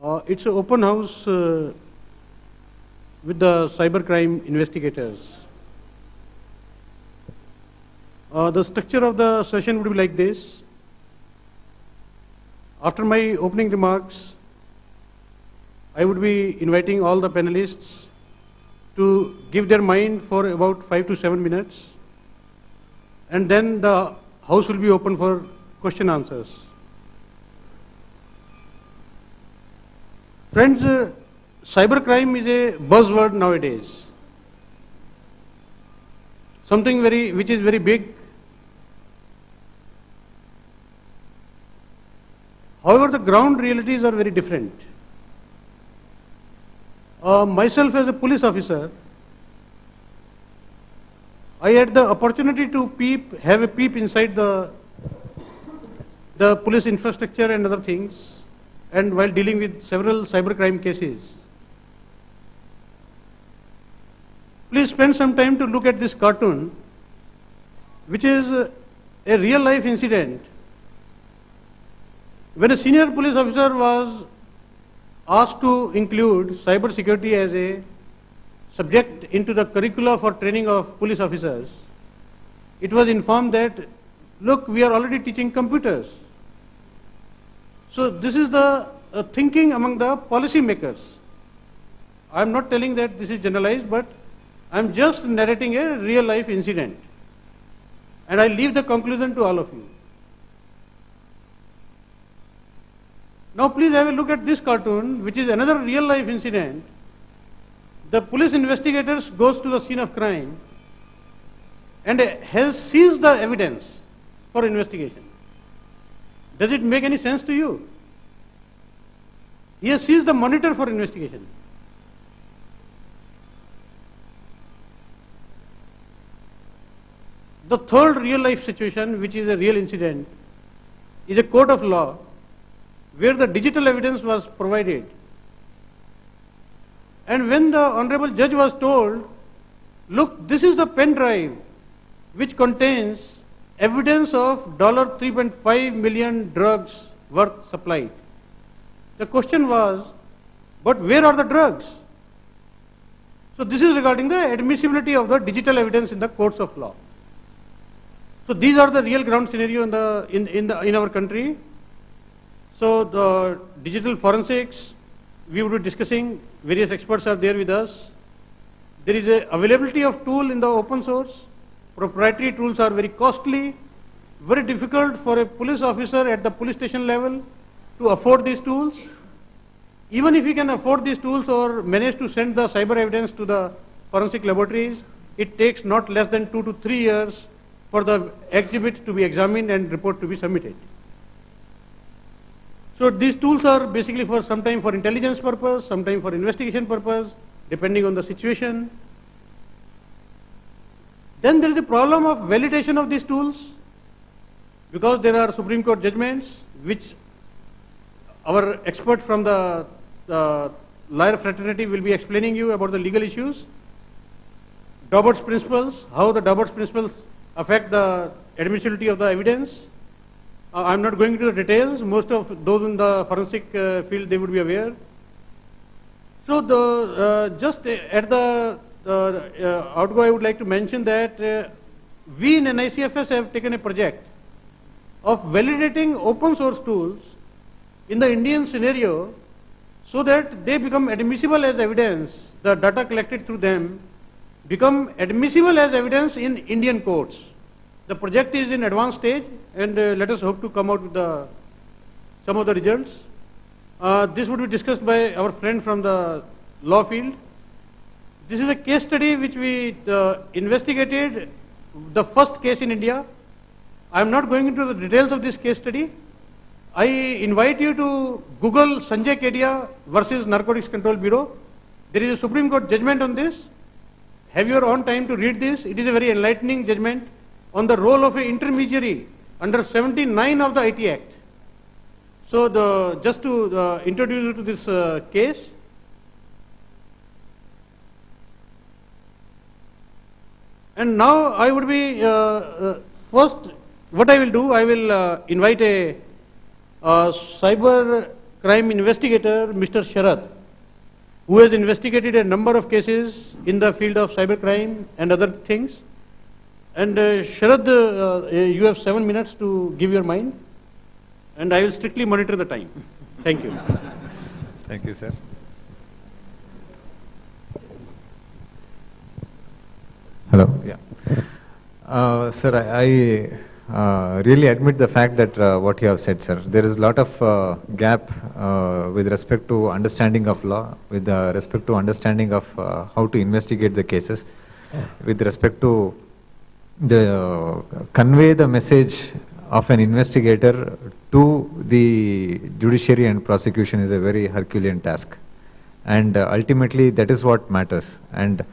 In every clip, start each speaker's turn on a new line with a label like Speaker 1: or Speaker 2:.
Speaker 1: It's an open house with the cybercrime investigators. The structure of the session would be like this. After my opening remarks, I would be inviting all the panelists to give their mind for about 5 to 7 minutes, and then the house will be open for question answers. Friends, cybercrime is a buzzword nowadays. Something which is very big. However, the ground realities are very different. Myself as a police officer, I had the opportunity to have a peep inside the police infrastructure and other things, and while dealing with several cybercrime cases. Please spend some time to look at this cartoon, which is a real life incident. When a senior police officer was asked to include cyber security as a subject into the curricula for training of police officers, it was informed that, look, we are already teaching computers. So this is the thinking among the policy makers. I am not telling that this is generalized, but I am just narrating a real life incident. And I leave the conclusion to all of you. Now please have a look at this cartoon, which is another real life incident. The police investigators goes to the scene of crime and has seized the evidence for investigation. Does it make any sense to you? He has seized the monitor for investigation. The third real life situation, which is a real incident, is a court of law where the digital evidence was provided. And when the honorable judge was told, look, this is the pen drive which contains evidence of $3.5 million drugs worth supplied. The question was, but where are the drugs? So this is regarding the admissibility of the digital evidence in the courts of law. So these are the real ground scenario in our country. So the digital forensics, we will be discussing, various experts are there with us. There is a availability of tool in the open source. Proprietary tools are very costly, very difficult for a police officer at the police station level to afford these tools. Even if he can afford these tools or manage to send the cyber evidence to the forensic laboratories, it takes not less than 2 to 3 years for the exhibit to be examined and report to be submitted. So these tools are basically for sometime for intelligence purpose, sometime for investigation purpose, depending on the situation. Then there is a problem of validation of these tools, because there are Supreme Court judgments which our expert from the lawyer fraternity will be explaining you about the legal issues. Daubert's principles, how the Daubert's principles affect the admissibility of the evidence. I am not going into the details. Most of those in the forensic field, they would be aware. So just at the outgo, I would like to mention that we in NICFS have taken a project of validating open source tools in the Indian scenario so that they become admissible as evidence. The data collected through them become admissible as evidence in Indian courts. The project is in advanced stage, and let us hope to come out with some of the results. This would be discussed by our friend from the law field. This is a case study which we investigated, the first case in India. I am not going into the details of this case study. I invite you to Google Sanjay Kedia versus Narcotics Control Bureau. There is a Supreme Court judgment on this. Have your own time to read this. It is a very enlightening judgment on the role of an intermediary under 79 of the IT Act. So just to introduce you to this case. And now I would be, first what I will do, I will invite a cyber crime investigator, Mr. Sharad, who has investigated a number of cases in the field of cybercrime and other things. And Sharad, you have 7 minutes to give your mind, and I will strictly monitor the time. Thank you.
Speaker 2: Thank you, sir. Hello. Yeah. Sir, I really admit the fact that what you have said, sir. There is a lot of gap with respect to understanding of law, with respect to understanding of how to investigate the cases, with respect to the convey the message of an investigator to the judiciary and prosecution is a very Herculean task. And ultimately that is what matters. And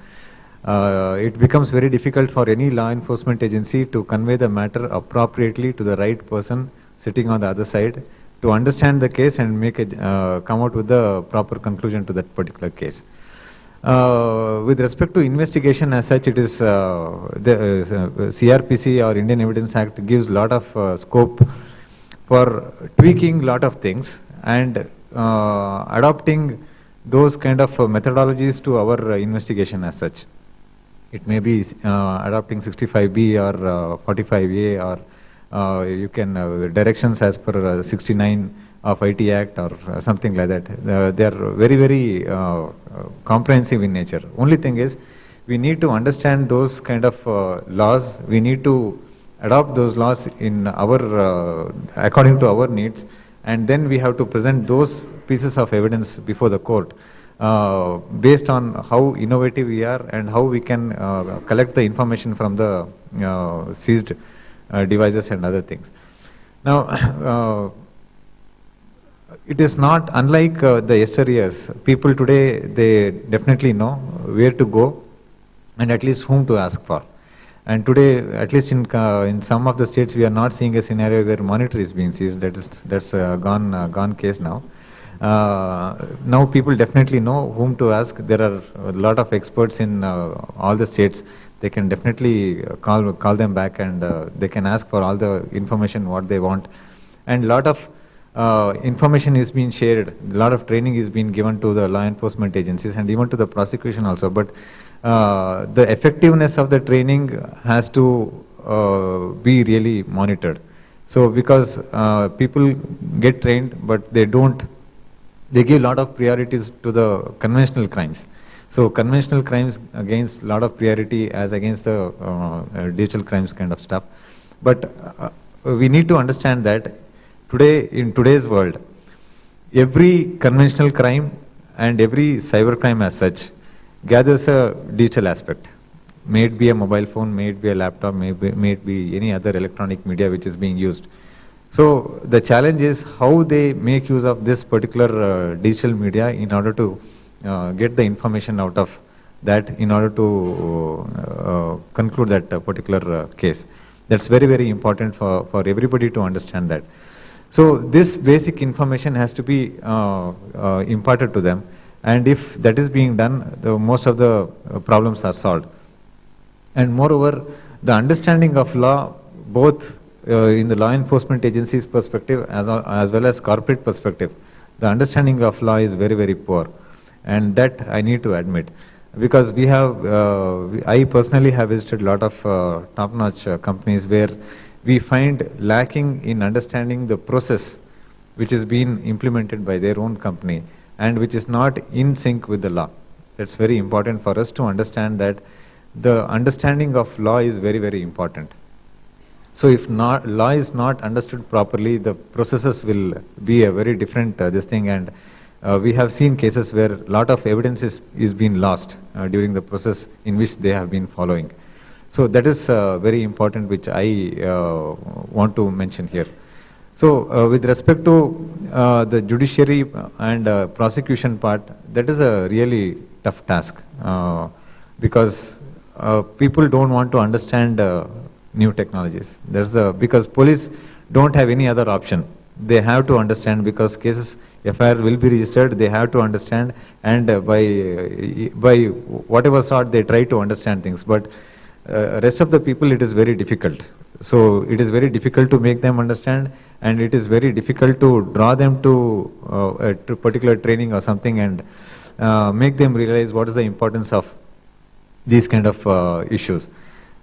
Speaker 2: it becomes very difficult for any law enforcement agency to convey the matter appropriately to the right person sitting on the other side to understand the case and make it come out with the proper conclusion to that particular case. With respect to investigation as such, it is the CRPC or Indian Evidence Act gives a lot of scope for tweaking lot of things and adopting those kind of methodologies to our investigation as such. It may be adopting 65B or 45A or you can directions as per 69 of IT Act or something like that. They are very, very comprehensive in nature. Only thing is, we need to understand those kind of laws. We need to adopt those laws in our according to our needs, and then we have to present those pieces of evidence before the court based on how innovative we are and how we can collect the information from the seized devices and other things. Now, it is not unlike the yesteryears. People today, they definitely know where to go and at least whom to ask for. And today, at least in some of the states, we are not seeing a scenario where monitor is being seized. That's a gone case now. Now people definitely know whom to ask. There are a lot of experts in all the states. They can definitely call them back and they can ask for all the information what they want. And a lot of information is being shared, a lot of training is being given to the law enforcement agencies and even to the prosecution also. But the effectiveness of the training has to be really monitored. So because people get trained, but they give a lot of priorities to the conventional crimes. So conventional crimes against a lot of priority as against the digital crimes kind of stuff. But we need to understand that today, in today's world, every conventional crime and every cyber crime as such gathers a digital aspect. May it be a mobile phone, may it be a laptop, may it be any other electronic media which is being used. So the challenge is how they make use of this particular digital media in order to get the information out of that in order to conclude that particular case. That's very, very important for everybody to understand that. So this basic information has to be imparted to them, and if that is being done, most of the problems are solved. And moreover, the understanding of law, both in the law enforcement agency's perspective as well as corporate perspective, the understanding of law is very, very poor, and that I need to admit. Because we have, I personally have visited a lot of top-notch companies where we find lacking in understanding the process which is being implemented by their own company and which is not in sync with the law. That's very important for us to understand that the understanding of law is very, very important. So if law is not understood properly, the processes will be a very different this thing, and we have seen cases where a lot of evidence is being lost during the process in which they have been following. So that is very important, which I want to mention here. So with respect to the judiciary and prosecution part, that is a really tough task because people don't want to understand new technologies. Because police don't have any other option. They have to understand, because cases, FIR will be registered, they have to understand, and by whatever sort they try to understand things. But rest of the people it is very difficult. So it is very difficult to make them understand, and it is very difficult to draw them to a particular training or something and make them realize what is the importance of these kind of issues.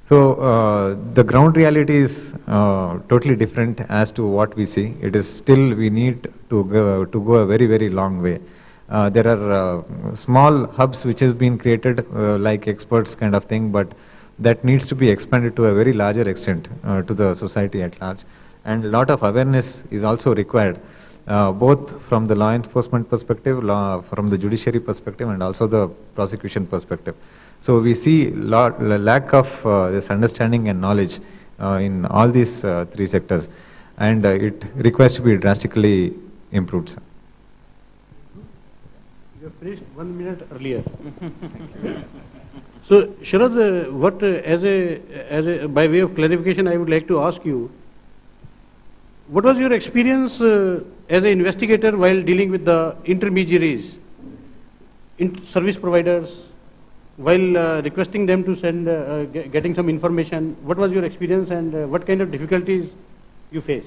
Speaker 2: So the ground reality is totally different as to what we see. It is still we need to go a very, very long way. There are small hubs which has been created like experts kind of thing, but that needs to be expanded to a very larger extent to the society at large. And a lot of awareness is also required, both from the law enforcement perspective, from the judiciary perspective, and also the prosecution perspective. So we see lack of this understanding and knowledge in all these three sectors, and it requires to be drastically improved, sir.
Speaker 1: You have finished 1 minute earlier. So, Sharad, what by way of clarification, I would like to ask you, what was your experience as an investigator while dealing with the intermediaries, service providers, while requesting them to send, getting some information? What was your experience, and what kind of difficulties you face?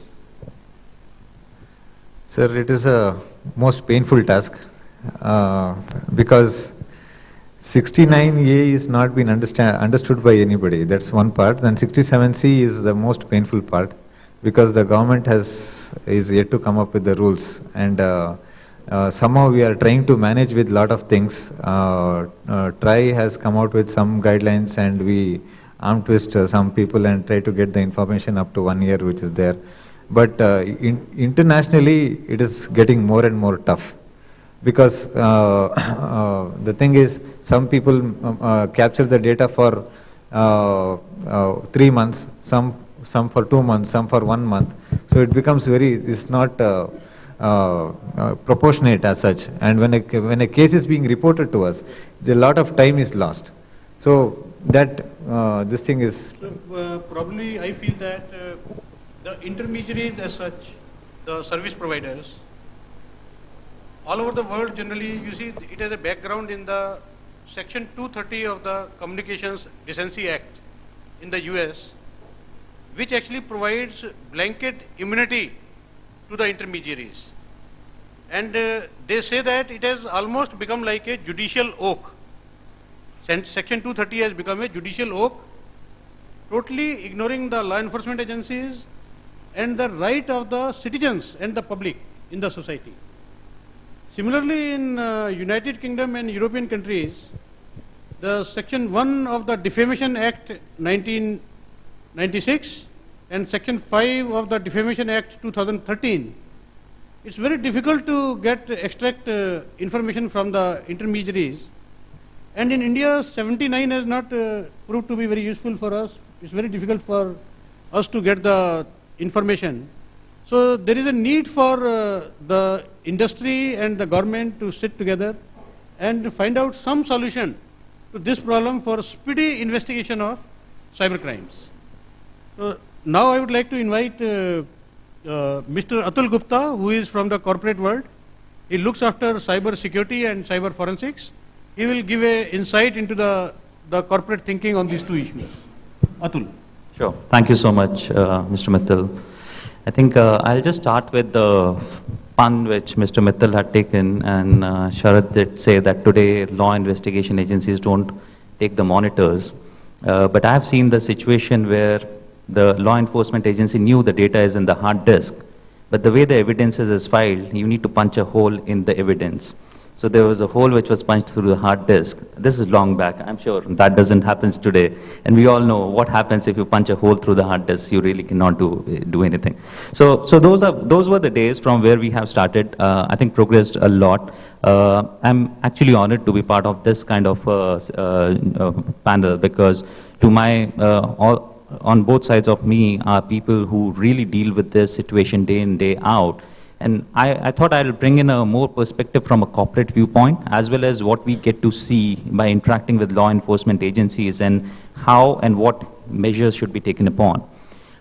Speaker 2: Sir, it is a most painful task because 69A is not been understood by anybody. That's one part. Then 67C is the most painful part because the government is yet to come up with the rules, and somehow we are trying to manage with lot of things. TRI has come out with some guidelines, and we arm twist some people and try to get the information up to 1 year, which is there. But internationally, it is getting more and more tough. Because the thing is, some people capture the data for 3 months, some for 2 months, some for 1 month. So it becomes it's not proportionate as such. And when a case is being reported to us, a lot of time is lost. So that this thing is.
Speaker 1: So, probably I feel that the intermediaries as such, the service providers, all over the world generally, you see, it has a background in the Section 230 of the Communications Decency Act in the US, which actually provides blanket immunity to the intermediaries. And they say that it has almost become like a judicial oak. Section 230 has become a judicial oak, totally ignoring the law enforcement agencies and the right of the citizens and the public in the society. Similarly, in United Kingdom and European countries, the Section 1 of the Defamation Act 1996 and Section 5 of the Defamation Act 2013, it's very difficult to extract information from the intermediaries. And in India, 79 has not proved to be very useful for us. It's very difficult for us to get the information. So there is a need for the industry and the government to sit together and find out some solution to this problem for speedy investigation of cyber crimes. So now I would like to invite Mr. Atul Gupta, who is from the corporate world. He looks after cyber security and cyber forensics. He will give an insight into the corporate thinking on these two issues. Atul.
Speaker 3: Sure. Thank you so much, Mr. Mittal. I think I'll just start with the pun which Mr. Mittal had taken, and Sharad did say that today law investigation agencies don't take the monitors. But I have seen the situation where the law enforcement agency knew the data is in the hard disk, but the way the evidence is filed, you need to punch a hole in the evidence. So there was a hole which was punched through the hard disk. This is long back. I'm sure that doesn't happen today. And we all know what happens if you punch a hole through the hard disk. You really cannot do anything. So those were the days from where we have started. I think progressed a lot. I'm actually honored to be part of this kind of panel because to my on both sides of me are people who really deal with this situation day in, day out. And I thought I'll bring in a more perspective from a corporate viewpoint, as well as what we get to see by interacting with law enforcement agencies and how and what measures should be taken upon.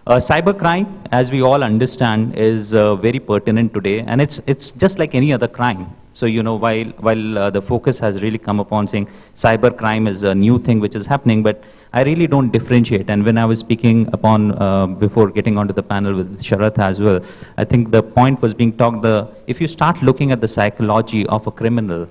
Speaker 3: Cybercrime, as we all understand, is very pertinent today, and it's just like any other crime. So, you know, while the focus has really come upon saying cyber crime is a new thing which is happening, but I really don't differentiate. And when I was speaking upon, before getting onto the panel with Sharath as well, I think the point was being talked, if you start looking at the psychology of a criminal,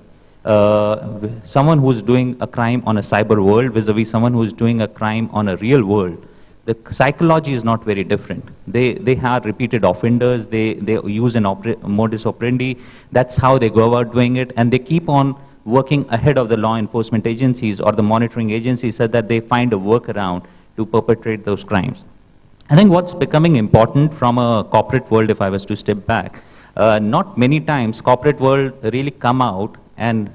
Speaker 3: someone who's doing a crime on a cyber world vis-a-vis someone who's doing a crime on a real world, the psychology is not very different. They have repeated offenders, they use an modus operandi, that's how they go about doing it, and they keep on working ahead of the law enforcement agencies or the monitoring agencies so that they find a workaround to perpetrate those crimes. I think what's becoming important from a corporate world, if I was to step back, not many times corporate world really come out and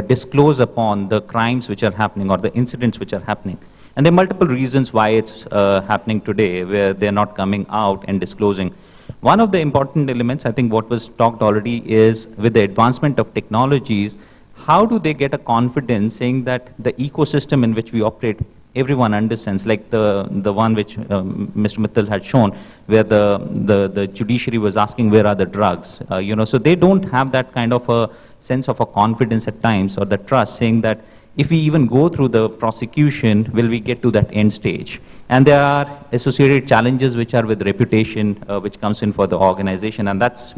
Speaker 3: disclose upon the crimes which are happening or the incidents which are happening. And there are multiple reasons why it's happening today, where they're not coming out and disclosing. One of the important elements, I think what was talked already, is with the advancement of technologies, how do they get a confidence saying that the ecosystem in which we operate, everyone understands, like the one which Mr. Mittal had shown, where the judiciary was asking where are the drugs, you know, so they don't have that kind of a sense of a confidence at times, or the trust, saying that if we even go through the prosecution, will we get to that end stage? And there are associated challenges which are with reputation, which comes in for the organization, and that's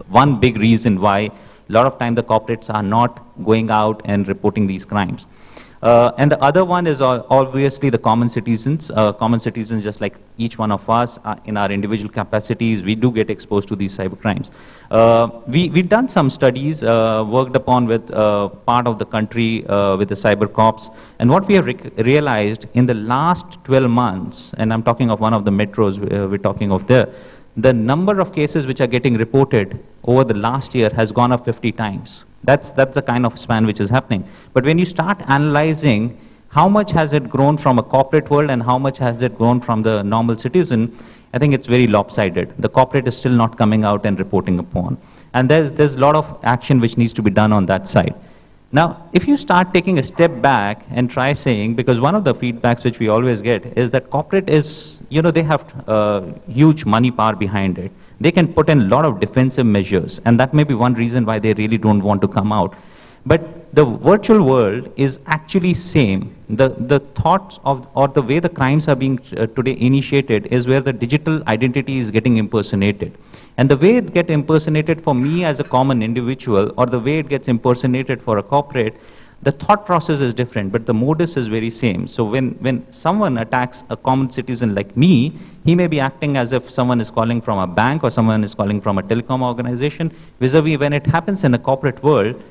Speaker 3: one big reason why a lot of time the corporates are not going out and reporting these crimes. And the other one is obviously the common citizens. Common citizens, just like each one of us in our individual capacities, we do get exposed to these cyber crimes. We've done some studies, worked upon with part of the country with the cyber cops. And what we have realized in the last 12 months, and I'm talking of one of the metros we're talking of there, the number of cases which are getting reported over the last year has gone up 50 times. That's the kind of span which is happening. But when you start analyzing how much has it grown from a corporate world and how much has it grown from the normal citizen, I think it's very lopsided. The corporate is still not coming out and reporting upon. And there's a lot of action which needs to be done on that side. Now, if you start taking a step back and try saying, because one of the feedbacks which we always get is that corporate is, you know, they have huge money power behind it. They can put in a lot of defensive measures, and that may be one reason why they really don't want to come out. But the virtual world is actually same. The thoughts of, or the way the crimes are being today initiated is where the digital identity is getting impersonated. And the way it gets impersonated for me as a common individual, or the way it gets impersonated for a corporate, the thought process is different, but the modus is very same. So when someone attacks a common citizen like me, he may be acting as if someone is calling from a bank or someone is calling from a telecom organization. Vis-a-vis when it happens in a corporate world,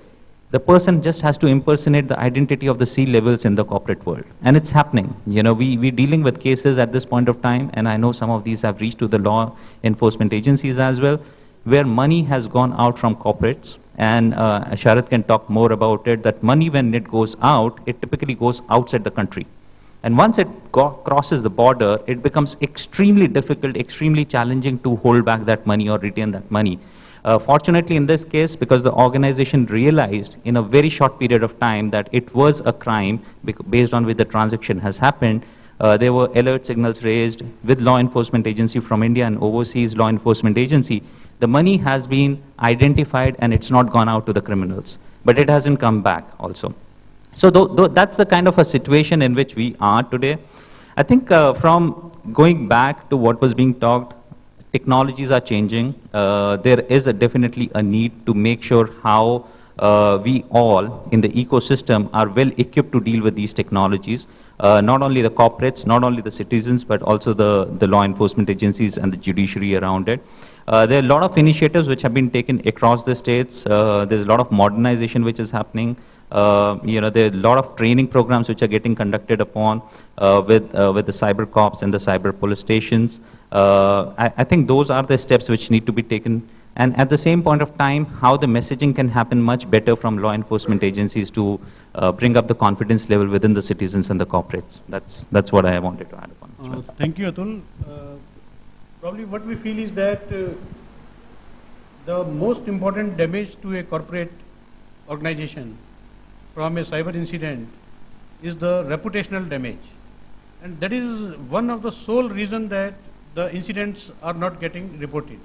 Speaker 3: the person just has to impersonate the identity of the C-levels in the corporate world. And it's happening. You know, we're dealing with cases at this point of time, and I know some of these have reached to the law enforcement agencies as well, where money has gone out from corporates. And Sharath can talk more about it, that money, when it goes out, it typically goes outside the country. And once it crosses the border, it becomes extremely difficult, extremely challenging to hold back that money or retain that money. Fortunately, in this case, because the organization realized in a very short period of time that it was a crime based on which the transaction has happened, there were alert signals raised with law enforcement agency from India and overseas law enforcement agency. The money has been identified and it's not gone out to the criminals, but it hasn't come back also. So that's the kind of a situation in which we are today. I think from going back to what was being talked, technologies are changing. There is definitely a need to make sure how we all in the ecosystem are well equipped to deal with these technologies. Not only the corporates, not only the citizens, but also the law enforcement agencies and the judiciary around it. There are a lot of initiatives which have been taken across the states. There's a lot of modernization which is happening. You know, there are a lot of training programs which are getting conducted upon with the cyber cops and the cyber police stations. I think those are the steps which need to be taken. And at the same point of time, how the messaging can happen much better from law enforcement agencies to bring up the confidence level within the citizens and the corporates. That's what I wanted to add upon.
Speaker 1: Thank you, Atul. Probably what we feel is that the most important damage to a corporate organization from a cyber incident is the reputational damage. And that is one of the sole reasons that the incidents are not getting reported.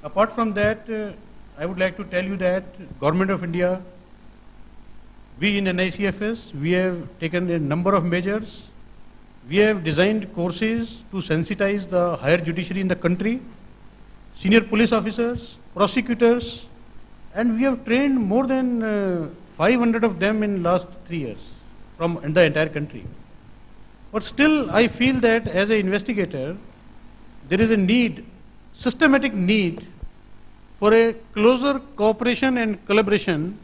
Speaker 1: Apart from that, I would like to tell you that Government of India, we in NICFS, we have taken a number of measures. We have designed courses to sensitize the higher judiciary in the country, senior police officers, prosecutors, and we have trained more than 500 of them in last 3 years from the entire country. But still, I feel that as an investigator, there is a need, systematic need for a closer cooperation and collaboration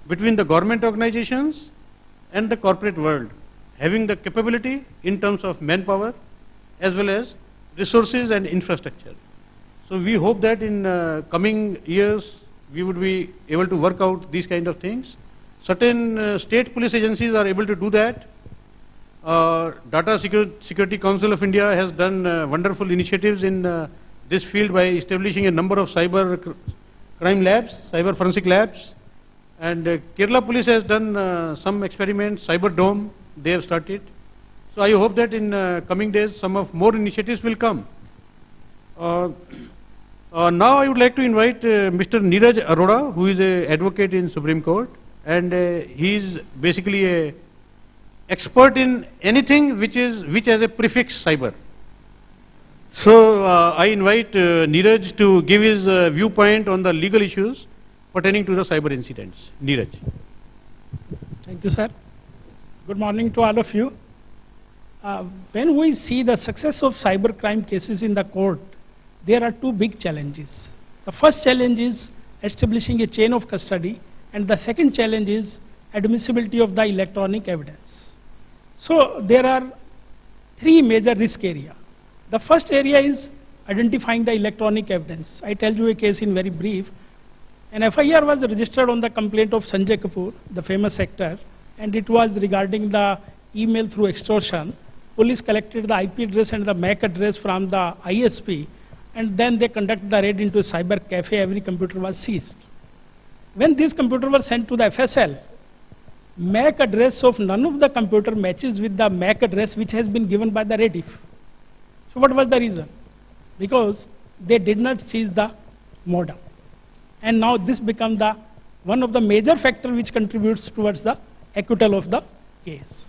Speaker 1: between the government organizations and the corporate world, having the capability in terms of manpower as well as resources and infrastructure. So we hope that in coming years we would be able to work out these kind of things. Certain state police agencies are able to do that. Data Security Council of India has done wonderful initiatives in this field by establishing a number of cyber crime labs, cyber forensic labs. And Kerala Police has done some experiments, Cyber Dome, they have started. So I hope that in coming days some of more initiatives will come. Now I would like to invite Mr. Neeraj Arora, who is an advocate in Supreme Court, and he is basically a expert in anything which has a prefix cyber. So I invite Neeraj to give his viewpoint on the legal issues pertaining to the cyber incidents. Neeraj.
Speaker 4: Thank you, sir. Good morning to all of you. When we see the success of cyber crime cases in the court, there are two big challenges. The first challenge is establishing a chain of custody, and the second challenge is admissibility of the electronic evidence. So there are three major risk areas. The first area is identifying the electronic evidence. I tell you a case in very brief. An FIR was registered on the complaint of Sanjay Kapoor, the famous actor, and it was regarding the email through extortion. Police collected the IP address and the MAC address from the ISP, and then they conducted the raid into a cyber cafe. Every computer was seized. When these computers were sent to the FSL, MAC address of none of the computer matches with the MAC address which has been given by the REDIF. So what was the reason? Because they did not seize the modem. And now this becomes the one of the major factors which contributes towards the acquittal of the case.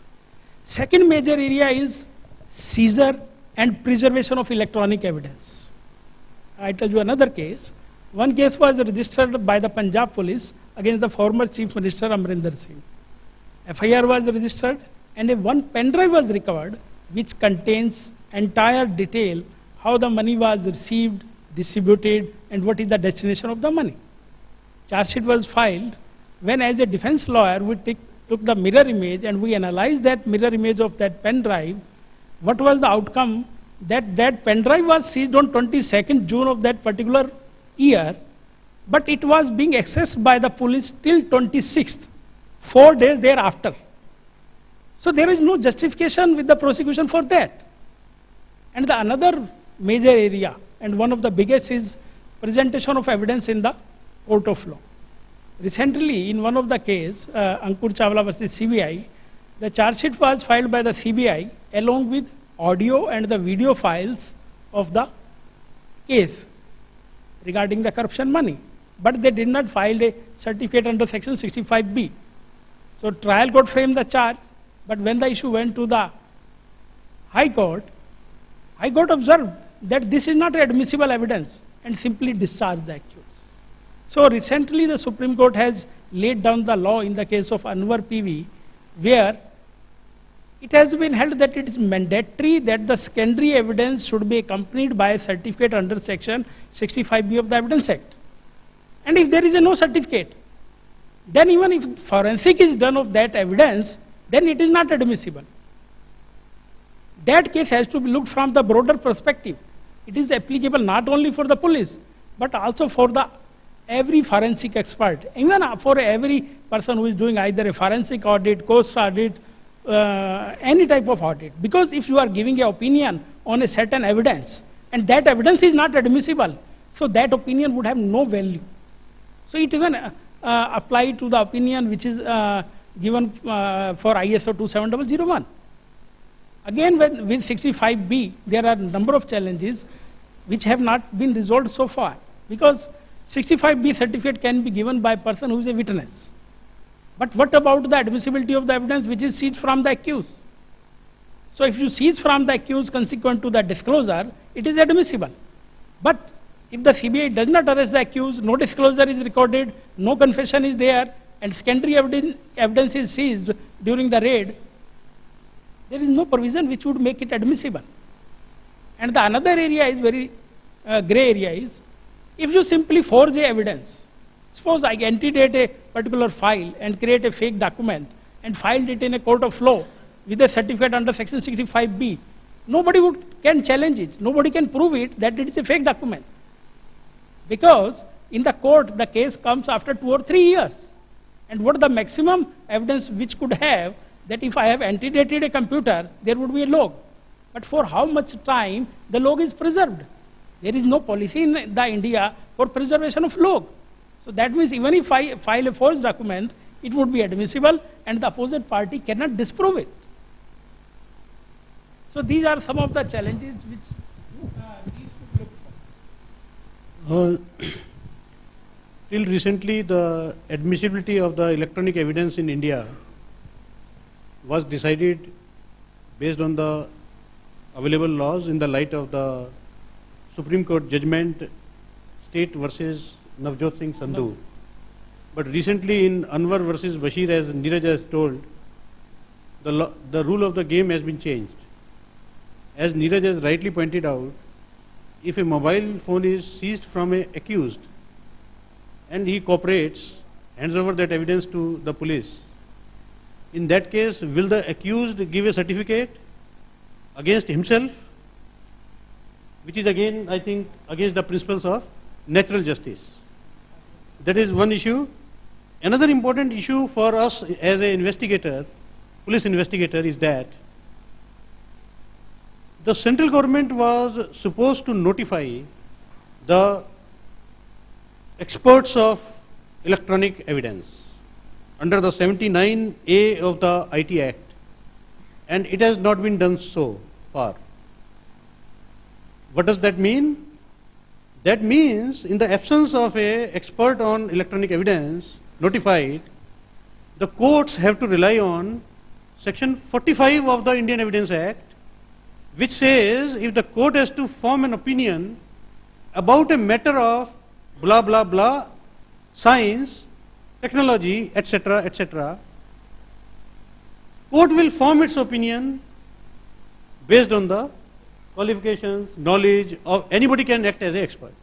Speaker 4: Second major area is seizure and preservation of electronic evidence. I tell you another case. One case was registered by the Punjab police against the former Chief Minister Amrinder Singh. FIR was registered and one pen drive was recovered which contains entire detail how the money was received, distributed, and what is the destination of the money. Charge sheet was filed when, as a defense lawyer, we took the mirror image and we analyzed that mirror image of that pen drive. What was the outcome? That pen drive was seized on 22nd June of that particular year, but it was being accessed by the police till 26th, 4 days thereafter. So there is no justification with the prosecution for that. And the another major area, and one of the biggest, is presentation of evidence in the court of law. Recently, in one of the case, Ankur Chawla versus CBI, the charge sheet was filed by the CBI along with audio and the video files of the case regarding the corruption money. But they did not file a certificate under section 65B. So trial court framed the charge, but when the issue went to the High Court observed that this is not admissible evidence and simply discharged the accused. So recently the Supreme Court has laid down the law in the case of Anwar PV, where it has been held that it is mandatory that the secondary evidence should be accompanied by a certificate under section 65B of the Evidence Act. And if there is no certificate, then even if forensic is done of that evidence, then it is not admissible. That case has to be looked from the broader perspective. It is applicable not only for the police, but also for every forensic expert, even for every person who is doing either a forensic audit, coast audit, any type of audit. Because if you are giving an opinion on a certain evidence, and that evidence is not admissible, so that opinion would have no value. So it even applied to the opinion which is given for ISO 27001. Again, with 65B, there are a number of challenges which have not been resolved so far. Because 65B certificate can be given by a person who is a witness. But what about the admissibility of the evidence which is seized from the accused? So if you seize from the accused consequent to the disclosure, it is admissible. But if the CBI does not arrest the accused, no disclosure is recorded, no confession is there, and secondary evidence is seized during the raid, there is no provision which would make it admissible. And the another area is very gray area is, if you simply forge a evidence, suppose I antedate a particular file and create a fake document and filed it in a court of law with a certificate under section 65B, nobody can challenge it, nobody can prove it that it is a fake document. Because in the court, the case comes after 2 or 3 years. And what the maximum evidence which could have, that if I have antedated a computer, there would be a log. But for how much time the log is preserved? There is no policy in the India for preservation of log. So that means even if I file a forged document, it would be admissible and the opposite party cannot disprove it. So these are some of the challenges which these should look for.
Speaker 1: Till recently, the admissibility of the electronic evidence in India was decided based on the available laws in the light of the Supreme Court judgment State versus Navjot Singh Sandhu. But recently in Anwar versus Bashir, as Neeraj has told, the rule of the game has been changed. As Neeraj has rightly pointed out, if a mobile phone is seized from an accused and he cooperates, hands over that evidence to the police, in that case, will the accused give a certificate against himself, which is again, I think, against the principles of natural justice? That is one issue. Another important issue for us as an investigator, police investigator, is that the central government was supposed to notify the experts of electronic evidence under the 79A of the IT Act, and it has not been done so far. What does that mean? That means in the absence of an expert on electronic evidence notified, the courts have to rely on section 45 of the Indian Evidence Act, which says if the court has to form an opinion about a matter of blah blah blah, science, technology, etc., etc., court will form its opinion based on the qualifications, knowledge of anybody can act as an expert.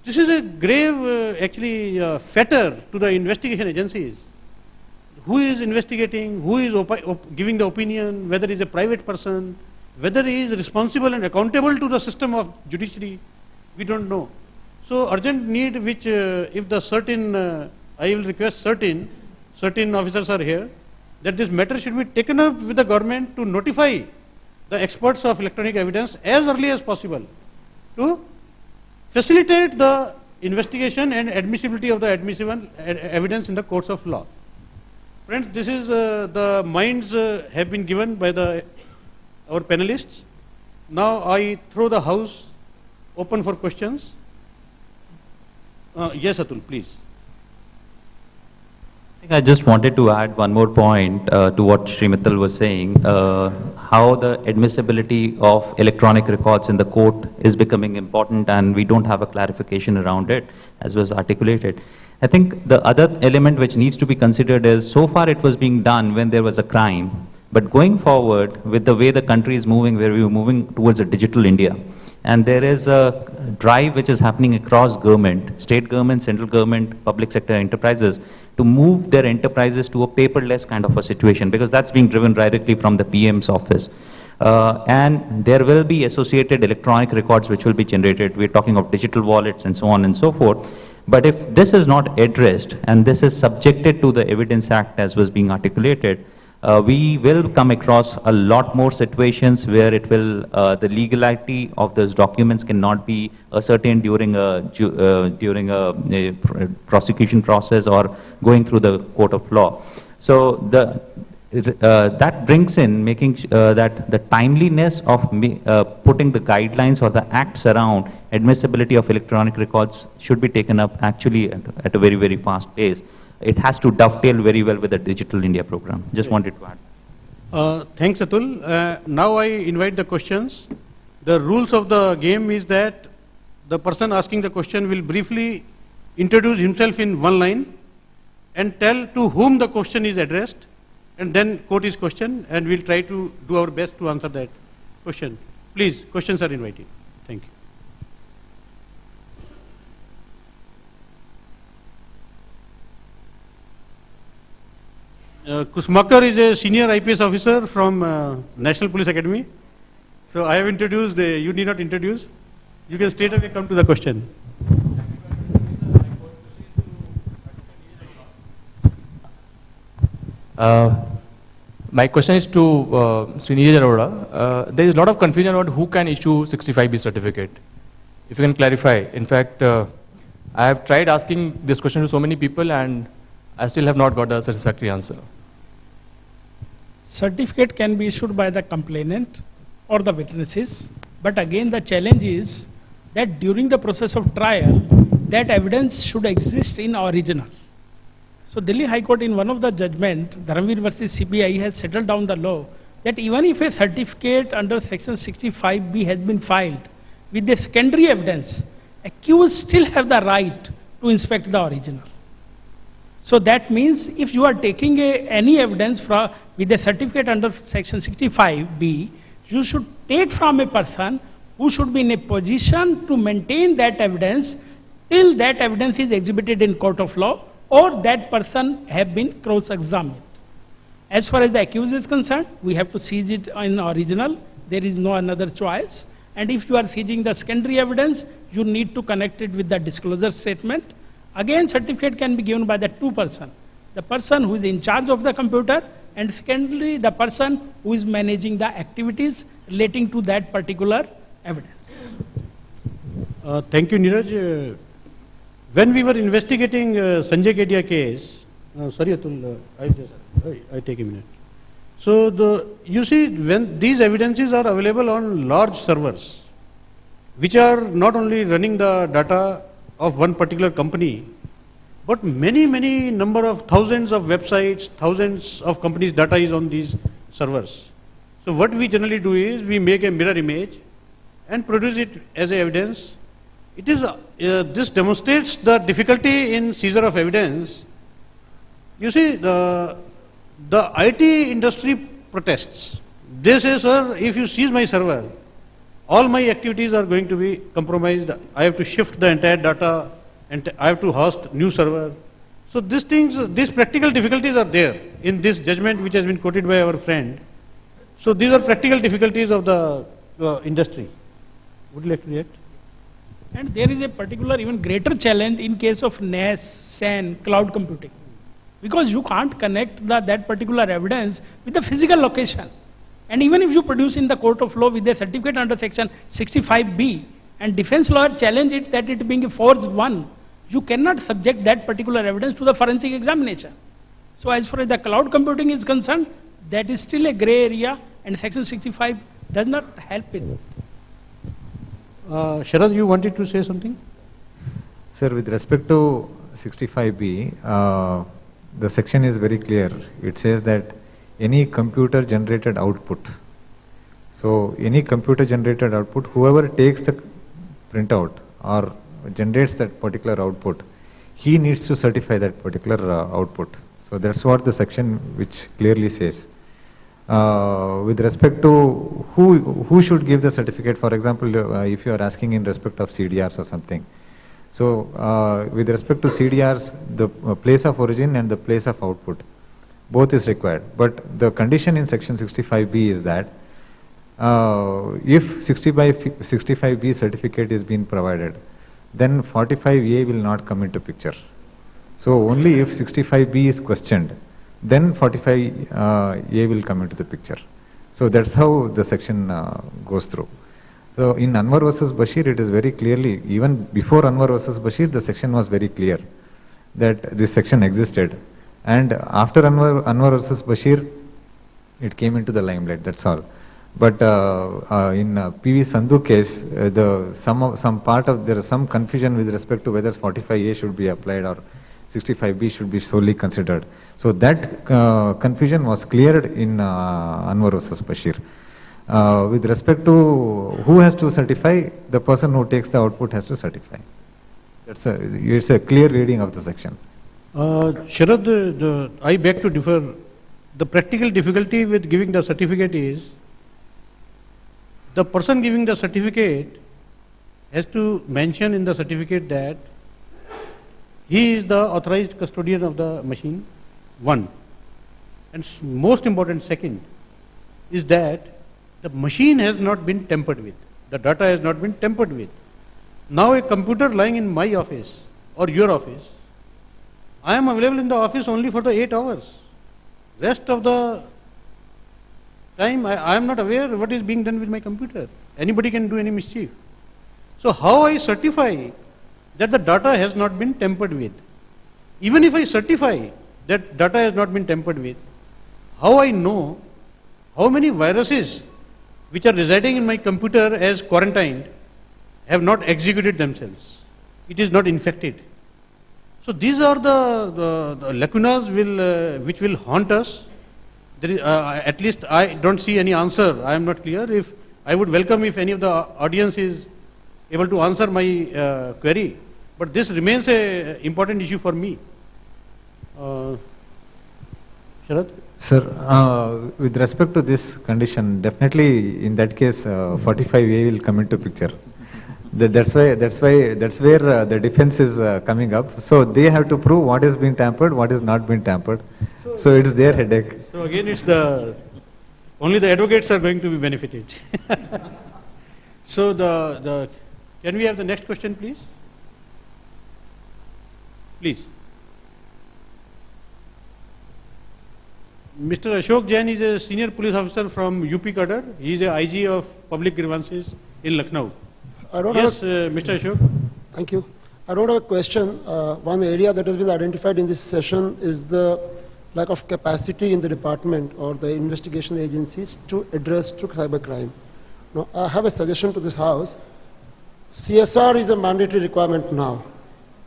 Speaker 1: This is a grave fetter to the investigation agencies. Who is investigating, who is giving the opinion, whether he is a private person, whether he is responsible and accountable to the system of judiciary, we don't know. So urgent need which if the certain, I will request certain officers are here, that this matter should be taken up with the government to notify the experts of electronic evidence as early as possible to facilitate the investigation and admissibility of the admissible evidence in the courts of law. Friends, this is the minds have been given by our panelists. Now I throw the house open for questions. Yes, Atul, please.
Speaker 3: I just wanted to add one more point to what Sri Mittal was saying, how the admissibility of electronic records in the court is becoming important and we don't have a clarification around it as was articulated. I think the other element which needs to be considered is, so far it was being done when there was a crime, but going forward with the way the country is moving, where we are moving towards a digital India, and there is a drive which is happening across government, state government, central government, public sector enterprises, to move their enterprises to a paperless kind of a situation, because that's being driven directly from the PM's office. And there will be associated electronic records which will be generated. We're talking of digital wallets and so on and so forth. But if this is not addressed and this is subjected to the Evidence Act as was being articulated, we will come across a lot more situations where it will, the legality of those documents cannot be ascertained during a prosecution process or going through the court of law. So that brings in making that the timeliness of putting the guidelines or the acts around admissibility of electronic records should be taken up actually at a very, very fast pace. It has to dovetail very well with the Digital India program. Just wanted to add.
Speaker 1: Thanks, Atul. Now I invite the questions. The rules of the game is that the person asking the question will briefly introduce himself in one line and tell to whom the question is addressed, and then quote his question, and we'll try to do our best to answer that question. Please, questions are invited. Thank you. Kusmakar is a senior IPS officer from National Police Academy. So I have introduced, you need not introduce. You can straight away come to the question.
Speaker 5: My question is to Srinivas Arora. There is a lot of confusion about who can issue 65B certificate. If you can clarify. In fact, I have tried asking this question to so many people and I still have not got a satisfactory answer.
Speaker 4: Certificate can be issued by the complainant or the witnesses, but again the challenge is that during the process of trial, that evidence should exist in original. So Delhi High Court in one of the judgment, Dharamveer versus CBI, has settled down the law that even if a certificate under section 65B has been filed with the secondary evidence, accused still have the right to inspect the original. So that means if you are taking any evidence with a certificate under section 65B, you should take from a person who should be in a position to maintain that evidence till that evidence is exhibited in court of law or that person have been cross-examined. As far as the accused is concerned, we have to seize it in original. There is no another choice. And if you are seizing the secondary evidence, you need to connect it with the disclosure statement. Again, certificate can be given by the two persons. The person who is in charge of the computer, and secondly, the person who is managing the activities relating to that particular evidence.
Speaker 1: Thank you, Neeraj. When we were investigating Sanjay Kedia case, sorry Atul, I take a minute. So you see, when these evidences are available on large servers, which are not only running the data of one particular company, but many number of thousands of websites, thousands of companies' data is on these servers. So what we generally do is we make a mirror image and produce it as evidence. It is this demonstrates the difficulty in seizure of evidence. You see, the IT industry protests. They say, sir, if you seize my server, all my activities are going to be compromised. I have to shift the entire data and I have to host new server. So these practical difficulties are there in this judgment which has been quoted by our friend. So these are practical difficulties of the industry. Would you like to react?
Speaker 4: And there is a particular even greater challenge in case of NAS, SAN, cloud computing. Because you can't connect that particular evidence with the physical location. And even if you produce in the court of law with a certificate under section 65B, and defense lawyer challenge it that it being a forged one, you cannot subject that particular evidence to the forensic examination. So as far as the cloud computing is concerned, that is still a gray area and section 65 does not help it.
Speaker 1: Sharad, you wanted to say something?
Speaker 2: Sir, with respect to 65B, the section is very clear. It says that any computer generated output. So any computer generated output, whoever takes the printout or generates that particular output, he needs to certify that particular output. So that's what the section which clearly says. With respect to who should give the certificate, for example, if you are asking in respect of CDRs or something. So with respect to CDRs, the place of origin and the place of output, both is required. But the condition in section 65B is that if 65B certificate is being provided, then 45A will not come into picture. So only if 65B is questioned, then 45A will come into the picture. So that's how the section goes through. So in Anwar versus Bashir, it is very clearly, even before Anwar versus Bashir, the section was very clear that this section existed. And after Anwar versus Bashir, It came into the limelight, that's all. But in PV Sandhu case, there is some confusion with respect to whether 45A should be applied or 65B should be solely considered. So that confusion was cleared in Anwar versus Bashir. With respect to who has to certify, the person who takes the output has to certify. It's a clear reading of the section.
Speaker 1: Sharad, I beg to differ. The practical difficulty with giving the certificate is the person giving the certificate has to mention in the certificate that he is the authorized custodian of the machine, one. And most important, second, is that the machine has not been tampered with. The data has not been tampered with. Now a computer lying in my office or your office, I am available in the office only for the 8 hours. Rest of the time, I am not aware what is being done with my computer. Anybody can do any mischief. So how I certify that the data has not been tampered with? Even if I certify that data has not been tampered with, how I know how many viruses which are residing in my computer as quarantined have not executed themselves? It is not infected. So these are the lacunas which will haunt us. There is, at least I don't see any answer. I am not clear. If I would welcome if any of the audience is able to answer my query. But this remains an important issue for me. Sharad?
Speaker 2: Sir, with respect to this condition, definitely in that case, 45A will come into picture. That's where the defense is coming up. So they have to prove what has been tampered, what is not been tampered. So it's their headache.
Speaker 1: So again, it's only the advocates are going to be benefited. So can we have the next question, please? Please. Mr. Ashok Jain is a senior police officer from UP cadre. He is a IG of public grievances in Lucknow. Yes, Mr. Ashok.
Speaker 6: Thank you. I don't have a question. One area that has been identified in this session is the lack of capacity in the department or the investigation agencies to address cybercrime. Now, I have a suggestion to this House. CSR is a mandatory requirement now.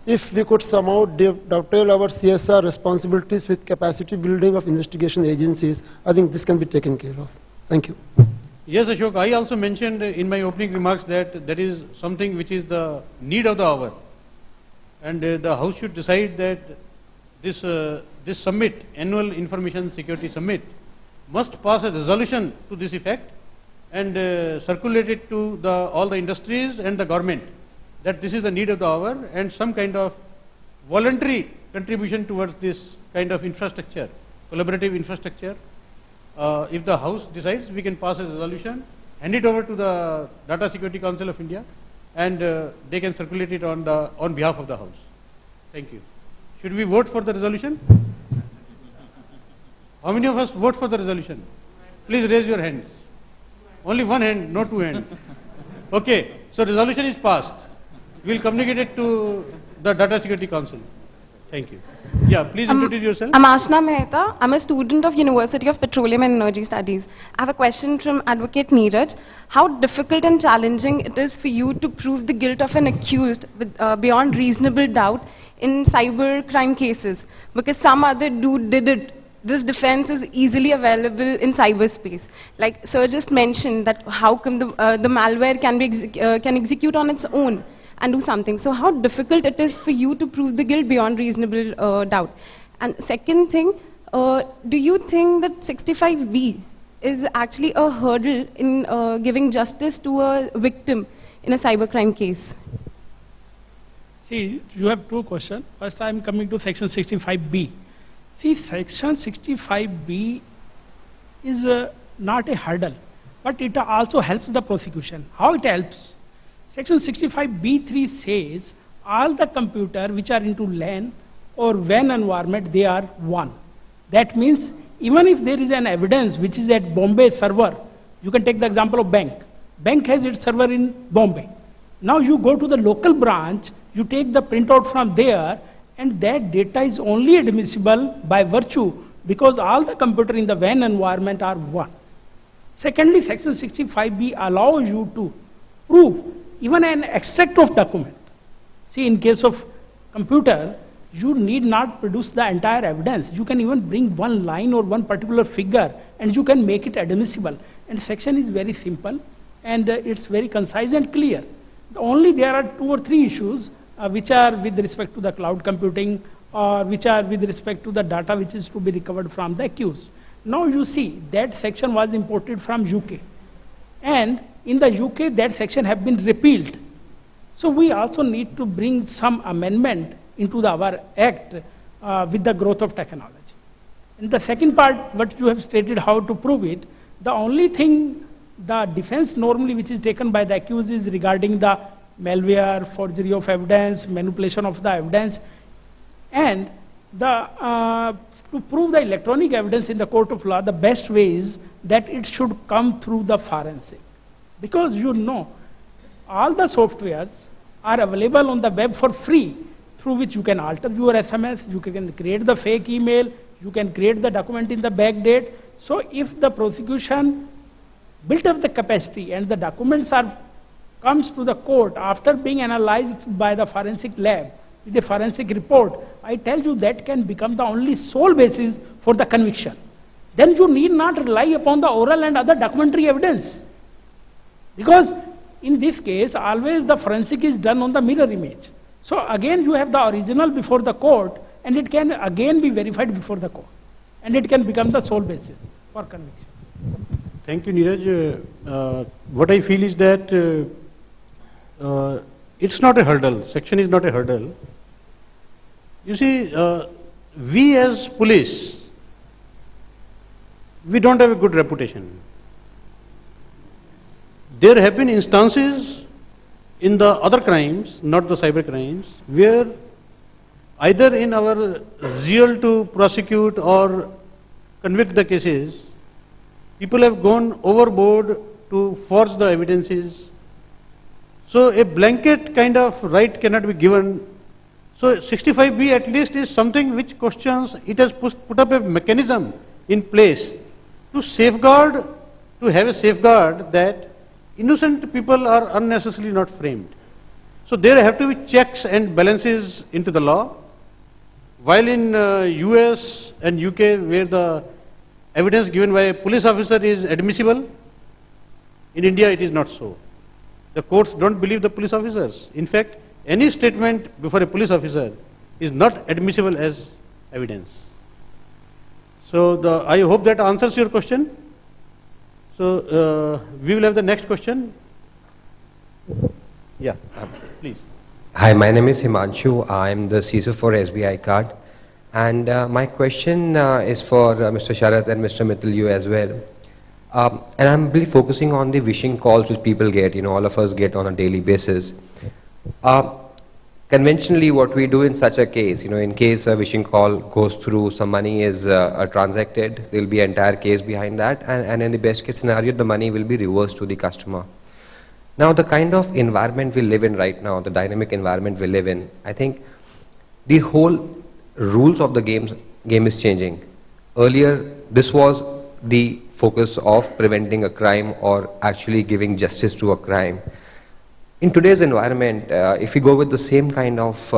Speaker 6: If we could somehow dovetail our CSR responsibilities with capacity building of investigation agencies, I think this can be taken care of. Thank you.
Speaker 1: Yes, Ashok, I also mentioned in my opening remarks that that is something which is the need of the hour. And the House should decide that this summit, Annual Information Security Summit, must pass a resolution to this effect and circulate it to all the industries and the government, that this is the need of the hour and some kind of voluntary contribution towards this kind of infrastructure, collaborative infrastructure. If the House decides, we can pass a resolution, hand it over to the Data Security Council of India, and they can circulate it on behalf of the House. Thank you. Should we vote for the resolution? How many of us vote for the resolution? Please raise your hands. Only one hand, no two hands. Okay, so resolution is passed. We will communicate it to the Data Security Council. Thank you. Yeah, please introduce yourself.
Speaker 7: I'm Ashna Mehta. I'm a student of University of Petroleum and Energy Studies. I have a question from Advocate Neeraj. How difficult and challenging it is for you to prove the guilt of an accused beyond reasonable doubt in cyber crime cases? Because some other dude did it. This defense is easily available in cyberspace. Like Sir just mentioned that how come the malware can execute on its own and do something. So how difficult it is for you to prove the guilt beyond reasonable doubt. And second thing, do you think that 65B is actually a hurdle in giving justice to a victim in a cybercrime case?
Speaker 4: See, you have two questions. First, I am coming to section 65B. See, section 65B is not a hurdle, but it also helps the prosecution. How it helps? Section 65B3 says all the computer which are into LAN or WAN environment, they are one. That means even if there is an evidence which is at Bombay server, you can take the example of bank. Bank has its server in Bombay. Now you go to the local branch, you take the printout from there, and that data is only admissible by virtue because all the computer in the WAN environment are one. Secondly, section 65B allows you to prove even an extract of document. See, in case of computer, you need not produce the entire evidence. You can even bring one line or one particular figure and you can make it admissible. And section is very simple and it's very concise and clear. Only there are 2 or 3 issues which are with respect to the cloud computing or which are with respect to the data which is to be recovered from the accused. Now you see that section was imported from UK and in the UK that section have been repealed. So we also need to bring some amendment into our act with the growth of technology. And the second part, what you have stated, how to prove it, the only thing the defense normally which is taken by the accused is regarding the malware, forgery of evidence, manipulation of the evidence, and the, to prove the electronic evidence in the court of law, the best way is that it should come through the forensic. Because you know, all the softwares are available on the web for free, through which you can alter your SMS, you can create the fake email, you can create the document in the back date. So if the prosecution built up the capacity and the documents comes to the court after being analyzed by the forensic lab with a forensic report, I tell you that can become the only sole basis for the conviction. Then you need not rely upon the oral and other documentary evidence. Because in this case, always the forensic is done on the mirror image. So again, you have the original before the court, and it can again be verified before the court. And it can become the sole basis for conviction.
Speaker 1: Thank you, Neeraj. What I feel is that it's not a hurdle. Section is not a hurdle. You see, we as police, we don't have a good reputation. There have been instances in the other crimes, not the cyber crimes, where either in our zeal to prosecute or convict the cases, people have gone overboard to forge the evidences. So a blanket kind of right cannot be given. So 65B at least is something which questions, it has put up a mechanism in place to safeguard, to have a safeguard that innocent people are unnecessarily not framed. So there have to be checks and balances into the law. While in US and UK, where the evidence given by a police officer is admissible, in India it is not so. The courts don't believe the police officers. In fact, any statement before a police officer is not admissible as evidence. So I hope that answers your question. So we will have the next question. Yeah, please.
Speaker 8: Hi, my name is Himanshu. I'm the CISO for SBI Card. And my question is for Mr. Sharath and Mr. Mittal, you as well. And I'm really focusing on the wishing calls which people get, all of us get on a daily basis. Conventionally, what we do in such a case, in case a wishing call goes through, some money is transacted, there will be an entire case behind that, and in the best case scenario, the money will be reversed to the customer. Now, the kind of environment we live in right now, the dynamic environment we live in, I think the whole rules of the game is changing. Earlier, this was the focus of preventing a crime or actually giving justice to a crime. In today's environment, if we go with the same kind of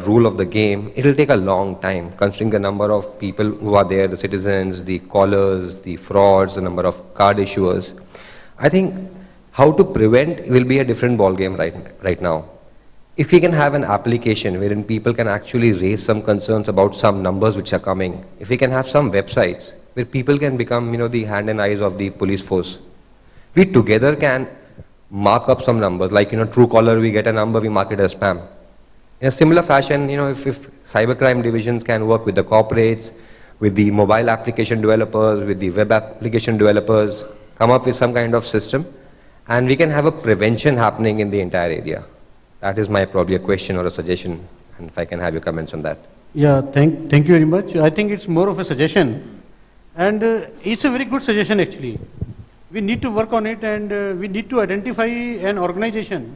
Speaker 8: rule of the game, it will take a long time, considering the number of people who are there, the citizens, the callers, the frauds, the number of card issuers. I think how to prevent will be a different ball game right now. If we can have an application wherein people can actually raise some concerns about some numbers which are coming, if we can have some websites where people can become, the hand and eyes of the police force, we together can mark up some numbers, like, Truecaller, we get a number, we mark it as spam. In a similar fashion, if cybercrime divisions can work with the corporates, with the mobile application developers, with the web application developers, come up with some kind of system, and we can have a prevention happening in the entire area. That is probably a question or a suggestion, and if I can have your comments on that.
Speaker 1: Yeah, thank you very much. I think it's more of a suggestion, and it's a very good suggestion actually. We need to work on it, and we need to identify an organization,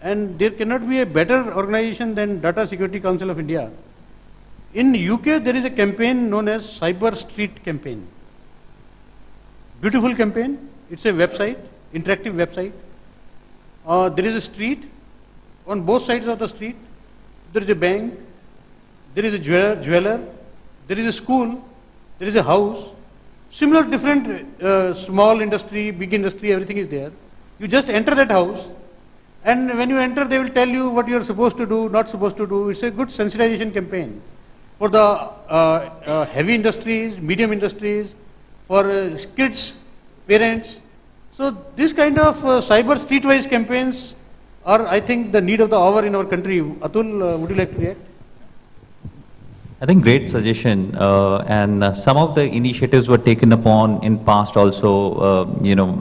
Speaker 1: and there cannot be a better organization than Data Security Council of India. In UK, there is a campaign known as Cyber Street Campaign. Beautiful campaign. It's a website, interactive website. There is a street. On both sides of the street, there is a bank, there is a jeweler, there is a school, there is a house. Similar, different small industry, big industry, everything is there. You just enter that house, and when you enter, they will tell you what you are supposed to do, not supposed to do. It's a good sensitization campaign for the heavy industries, medium industries, for kids, parents. So this kind of cyber streetwise campaigns are, I think, the need of the hour in our country. Atul, would you like to react?
Speaker 3: I think great suggestion, and some of the initiatives were taken upon in past also.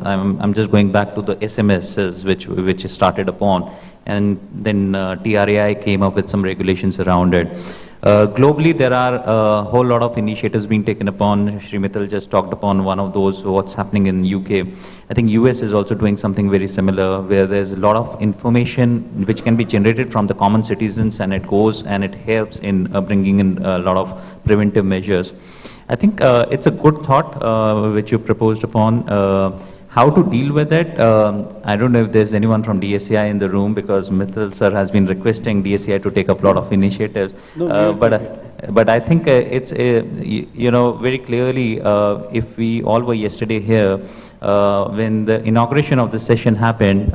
Speaker 3: I'm just going back to the SMSs which is started upon, and then TRAI came up with some regulations around it. Globally, there are a whole lot of initiatives being taken upon. Shri Mittal just talked upon one of those, what's happening in UK. I think US is also doing something very similar, where there's a lot of information which can be generated from the common citizens, and it goes and it helps in bringing in a lot of preventive measures. I think it's a good thought which you proposed upon. How to deal with it? I don't know if there's anyone from DSCI in the room, because Mittal sir has been requesting DSCI to take up a lot of initiatives. But I think it's very clearly, if we all were yesterday here, when the inauguration of the session happened,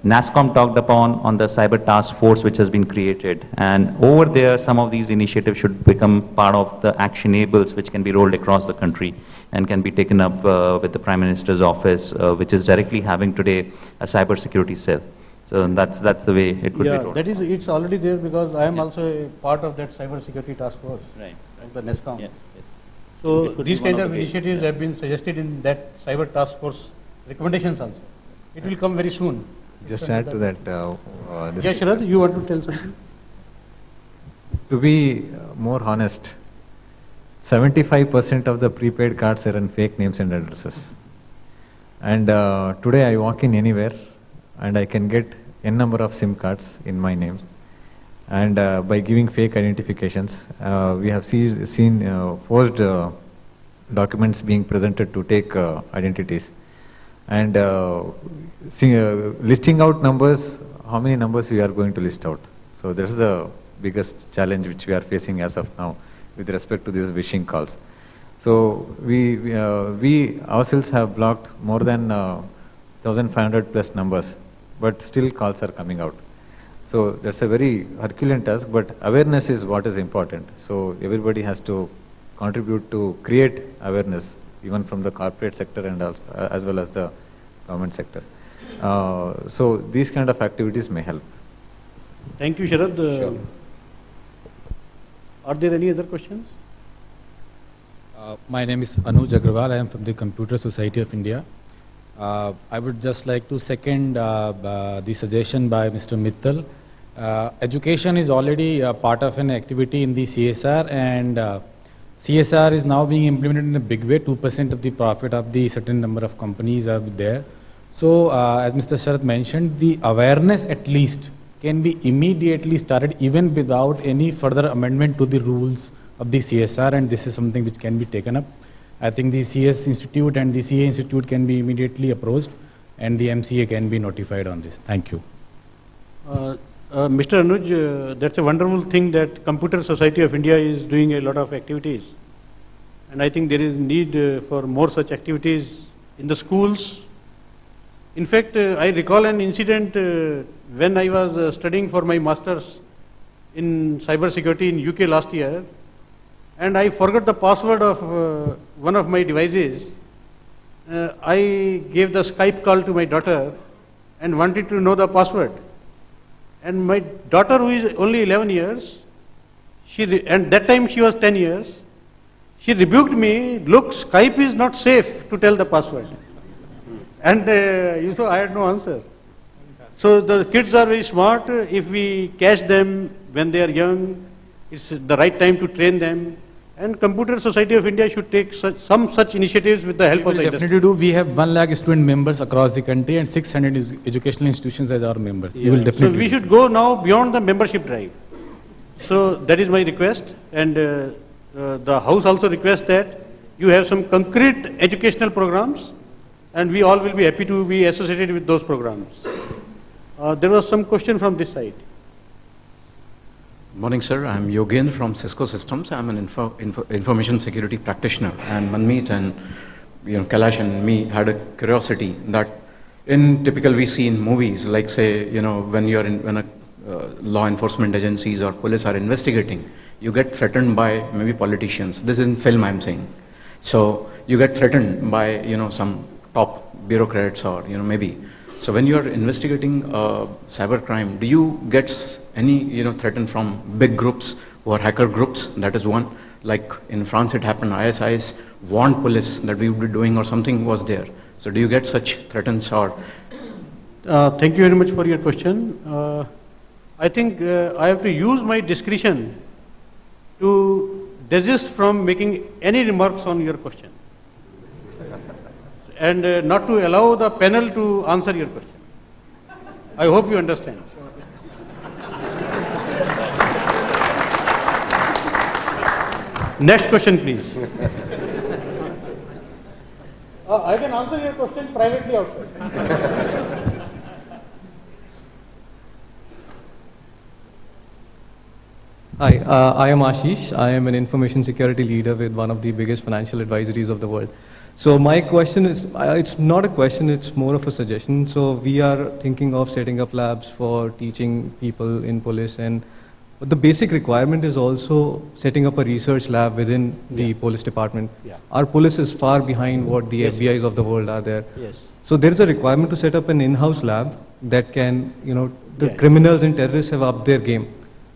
Speaker 3: NASSCOM talked upon on the cyber task force which has been created, and over there some of these initiatives should become part of the actionables which can be rolled across the country and can be taken up with the Prime Minister's office, which is directly having today a cyber security cell. So that's the way it could be rolled.
Speaker 1: That is, it's already there, because I am also a part of that cyber security task force of the NESCOM.
Speaker 3: Yes.
Speaker 1: So these kind of initiatives have been suggested in that cyber task force recommendations also. It will come very soon.
Speaker 2: Just add to that.
Speaker 1: Yeah, Sharad, you want to tell something?
Speaker 2: To be more honest, 75% of the prepaid cards are in fake names and addresses. And today I walk in anywhere and I can get n number of SIM cards in my name. And by giving fake identifications, we have seen forged documents being presented to take identities. And listing out numbers, how many numbers we are going to list out? So that's the biggest challenge which we are facing as of now with respect to these phishing calls. So we ourselves have blocked more than 1,500 plus numbers, but still calls are coming out. So that's a very Herculean task, but awareness is what is important. So everybody has to contribute to create awareness, even from the corporate sector and also, as well as the government sector. So these kind of activities may help.
Speaker 1: Thank you, Sharad.
Speaker 8: Sure.
Speaker 1: Are there any other questions?
Speaker 9: My name is Anuj Agrawal. I am from the Computer Society of India. I would just like to second the suggestion by Mr. Mittal. Education is already part of an activity in the CSR, and CSR is now being implemented in a big way. 2% of the profit of the certain number of companies are there. So as Mr. Sharath mentioned, the awareness at least can be immediately started even without any further amendment to the rules of the CSR, and this is something which can be taken up. I think the CS Institute and the CA Institute can be immediately approached, and the MCA can be notified on this. Thank you.
Speaker 1: Mr. Anuj, that's a wonderful thing that Computer Society of India is doing a lot of activities. And I think there is need for more such activities in the schools. In fact, I recall an incident when I was studying for my master's in cyber security in UK last year, and I forgot the password of one of my devices. I gave the Skype call to my daughter and wanted to know the password. And my daughter, who is only 11 years, and that time she was 10 years, she rebuked me, look, Skype is not safe to tell the password. And I had no answer. So the kids are very smart. If we catch them when they are young, it's the right time to train them. And Computer Society of India should take some such initiatives with the help of the industry.
Speaker 9: Definitely do. We have 1 lakh student members across the country and 600 educational institutions as our members. We will definitely
Speaker 1: So we should go now beyond the membership drive. So that is my request, and the House also requests that you have some concrete educational programs, and we all will be happy to be associated with those programs. There was some question from this side.
Speaker 10: Morning, sir. I'm Yogen from Cisco Systems. I'm an information security practitioner. And Manmeet and Kailash and me had a curiosity that typical we see in movies, like say, when a law enforcement agencies or police are investigating, you get threatened by maybe politicians. This is in film, I'm saying. So you get threatened by some top bureaucrats or maybe. So when you are investigating cybercrime, do you get any threatened from big groups or hacker groups? That is one. Like in France, it happened. ISIS warned police that we would be doing or something was there. So do you get such threats or?
Speaker 1: Thank you very much for your question. I think I have to use my discretion to desist from making any remarks on your question, and not to allow the panel to answer your question. I hope you understand. Next question, please. I can answer your question privately outside.
Speaker 11: Hi, I am Ashish. I am an information security leader with one of the biggest financial advisories of the world. So my question is, it's not a question, it's more of a suggestion. So we are thinking of setting up labs for teaching people in police, but the basic requirement is also setting up a research lab within the police department.
Speaker 1: Yeah.
Speaker 11: Our police is far behind what the
Speaker 1: Yes.
Speaker 11: FBIs of the world are there.
Speaker 1: Yes.
Speaker 11: So there is a requirement to set up an in-house lab that can, the
Speaker 1: Yeah.
Speaker 11: criminals and terrorists have upped their game.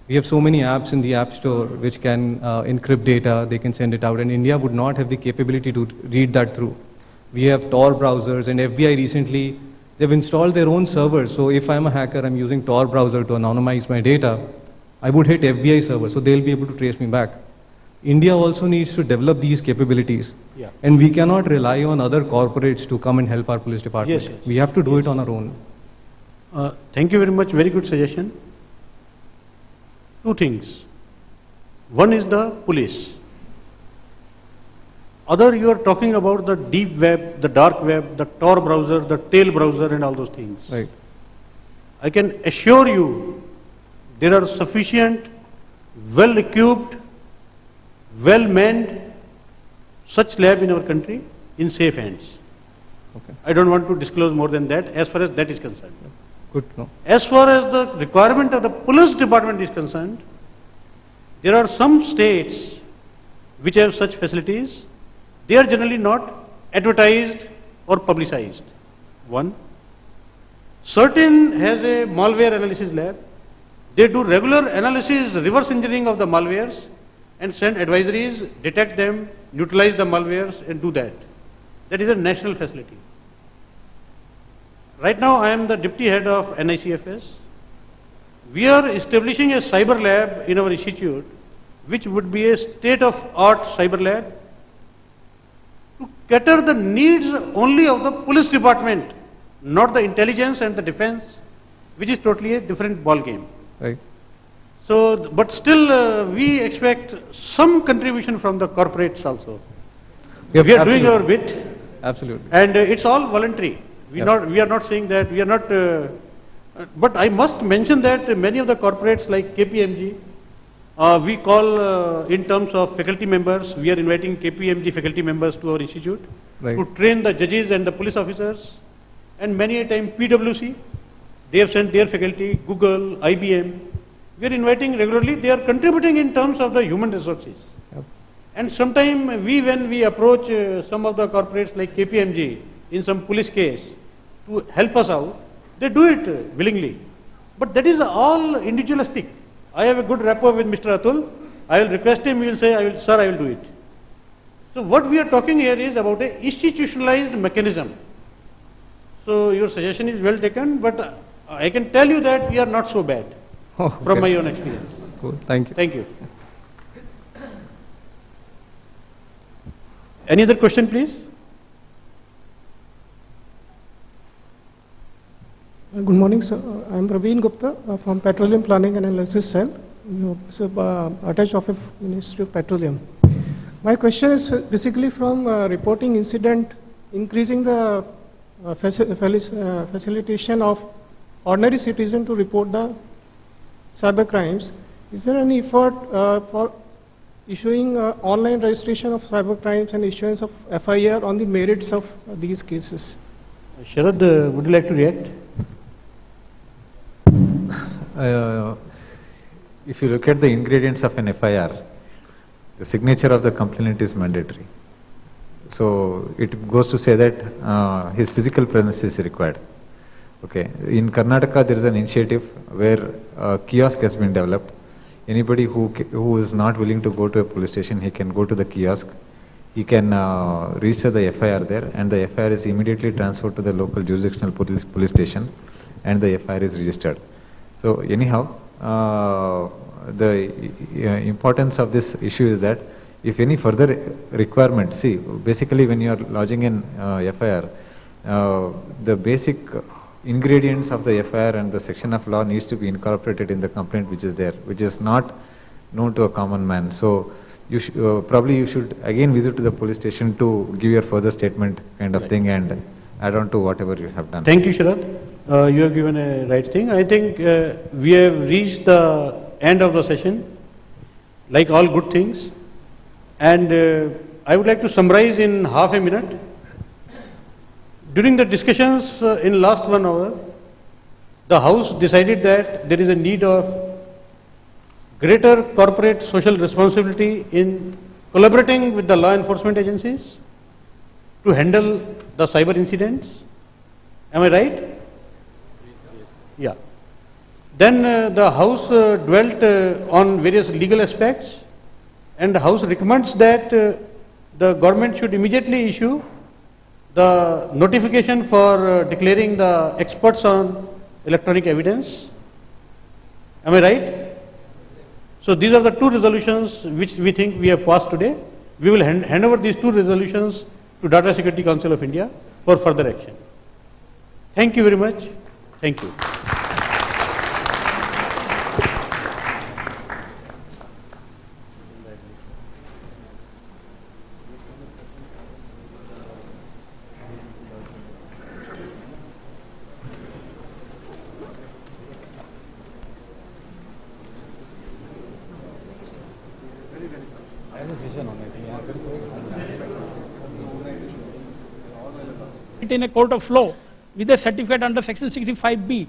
Speaker 11: We have so many apps in the App Store which can encrypt data, they can send it out, and India would not have the capability to read that through. We have Tor browsers, and FBI recently, they've installed their own servers. So if I'm a hacker, I'm using Tor browser to anonymize my data, I would hit FBI server, so they'll be able to trace me back. India also needs to develop these capabilities.
Speaker 1: Yeah.
Speaker 11: And we cannot rely on other corporates to come and help our police department.
Speaker 1: Yes, yes.
Speaker 11: We have to do it on our own.
Speaker 1: Thank you very much. Very good suggestion. Two things. One is the police. Other, you are talking about the deep web, the dark web, the Tor browser, the tail browser, and all those things.
Speaker 11: Right.
Speaker 1: I can assure you there are sufficient, well-equipped, well-manned such lab in our country in safe hands.
Speaker 11: Okay.
Speaker 1: I don't want to disclose more than that as far as that is concerned.
Speaker 11: Good to know.
Speaker 1: As far as the requirement of the police department is concerned, there are some states which have such facilities. They are generally not advertised or publicized. One. Certain has a malware analysis lab. They do regular analysis, reverse engineering of the malwares and send advisories, detect them, neutralize the malwares and do that. That is a national facility. Right now, I am the deputy head of NICFS. We are establishing a cyber lab in our institute, which would be a state-of-art cyber lab to cater the needs only of the police department, not the intelligence and the defense, which is totally a different ball game.
Speaker 11: Right.
Speaker 1: So, but still, we expect some contribution from the corporates also. We are doing our bit,
Speaker 11: Absolutely.
Speaker 1: and it's all voluntary. We are not saying that, we are not, but I must mention that many of the corporates like KPMG, we call in terms of faculty members, we are inviting KPMG faculty members to our institute to train the judges and the police officers, and many a time PwC, they have sent their faculty, Google, IBM, we are inviting regularly, they are contributing in terms of the human resources. And sometime when we approach some of the corporates like KPMG in some police case to help us out, they do it willingly. But that is all individualistic. I have a good rapport with Mr. Atul. I will request him, he will say, sir, I will do it. So what we are talking here is about an institutionalized mechanism. So your suggestion is well taken, but I can tell you that we are not so bad from my own experience.
Speaker 11: Cool. Thank you.
Speaker 1: Thank you. Any other question, please?
Speaker 12: Good morning, sir. I am Praveen Gupta from Petroleum Planning and Analysis Cell. attached of Ministry of Petroleum. My question is basically from reporting incident, increasing the facilitation of ordinary citizen to report the cyber crimes. Is there any effort for issuing online registration of cyber crimes and issuance of FIR on the merits of these cases?
Speaker 1: Sharad, would you like to react?
Speaker 2: If you look at the ingredients of an FIR, the signature of the complainant is mandatory. So it goes to say that his physical presence is required. Okay. In Karnataka, there is an initiative where a kiosk has been developed. Anybody who is not willing to go to a police station, he can go to the kiosk. He can register the FIR there, and the FIR is immediately transferred to the local jurisdictional police station, and the FIR is registered. So anyhow, the importance of this issue is that if any further requirement, see, basically when you are lodging in FIR, the basic ingredients of the FIR and the section of law needs to be incorporated in the complaint which is there, which is not known to a common man. So you probably you should again visit to the police station to give your further statement kind of thing and add on to whatever you have done.
Speaker 1: Thank you, Sharad. You have given a right thing. I think we have reached the end of the session, like all good things. And I would like to summarize in half a minute. During the discussions in last 1 hour, the House decided that there is a need of greater corporate social responsibility in collaborating with the law enforcement agencies to handle the cyber incidents. Am I right? Yeah. Then the House dwelt on various legal aspects, and the House recommends that the government should immediately issue the notification for declaring the experts on electronic evidence. Am I right? So these are the two resolutions which we think we have passed today. We will hand over these two resolutions to Data Security Council of India for further action. Thank you very much. Thank you.
Speaker 4: In a court of law with a certificate under section 65B,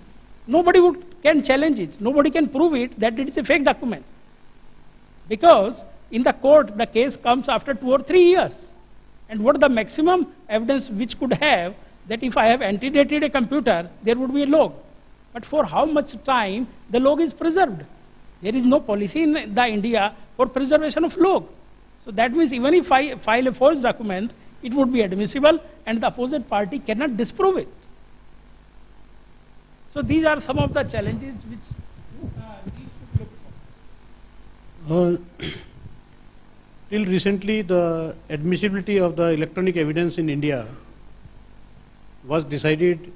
Speaker 4: nobody can challenge it. Nobody can prove it that it is a fake document. Because in the court, the case comes after 2 or 3 years. And what the maximum evidence which could have that if I have antedated a computer, there would be a log. But for how much time the log is preserved? There is no policy in the India for preservation of log. So that means even if I file a forged document, it would be admissible and the opposite party cannot disprove it. So these are some of the challenges which needs to be looked for.
Speaker 1: Till recently, the admissibility of the electronic evidence in India was decided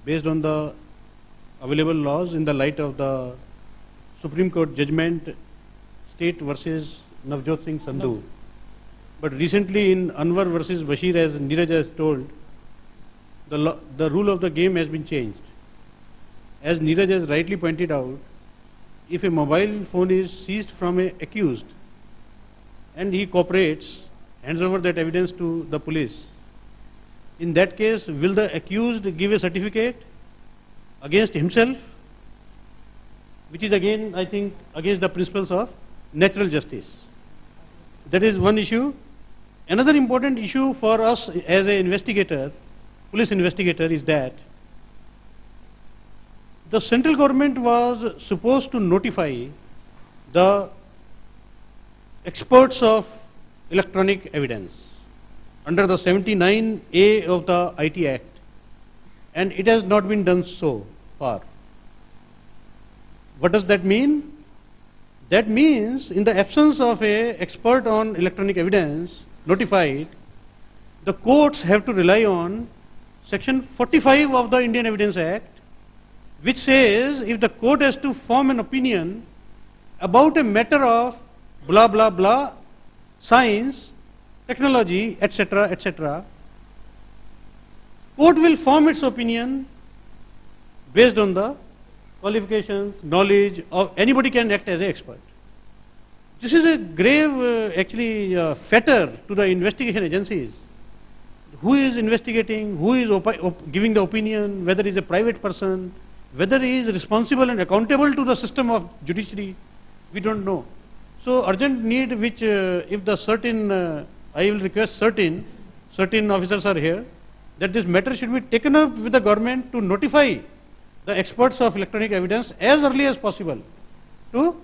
Speaker 1: based on the available laws in the light of the Supreme Court judgment State versus Navjot Singh Sandhu. But recently in Anwar versus Bashir, as Neeraj has told, the rule of the game has been changed. As Neeraj has rightly pointed out, if a mobile phone is seized from an accused and he cooperates, hands over that evidence to the police, in that case, will the accused give a certificate against himself, which is again, I think, against the principles of natural justice? That is one issue. Another important issue for us as an investigator, police investigator, is that the central government was supposed to notify the experts of electronic evidence under the 79A of the IT Act, and it has not been done so far. What does that mean? That means in the absence of an expert on electronic evidence notified, the courts have to rely on section 45 of the Indian Evidence Act, which says if the court has to form an opinion about a matter of blah, blah, blah, science, technology, etc., etc., court will form its opinion based on the qualifications, knowledge of anybody can act as an expert. This is a grave, fetter to the investigation agencies. Who is investigating, who is giving the opinion, whether he is a private person, whether he is responsible and accountable to the system of judiciary, we don't know. So urgent need which if the certain, I will request certain officers are here, that this matter should be taken up with the government to notify the experts of electronic evidence as early as possible to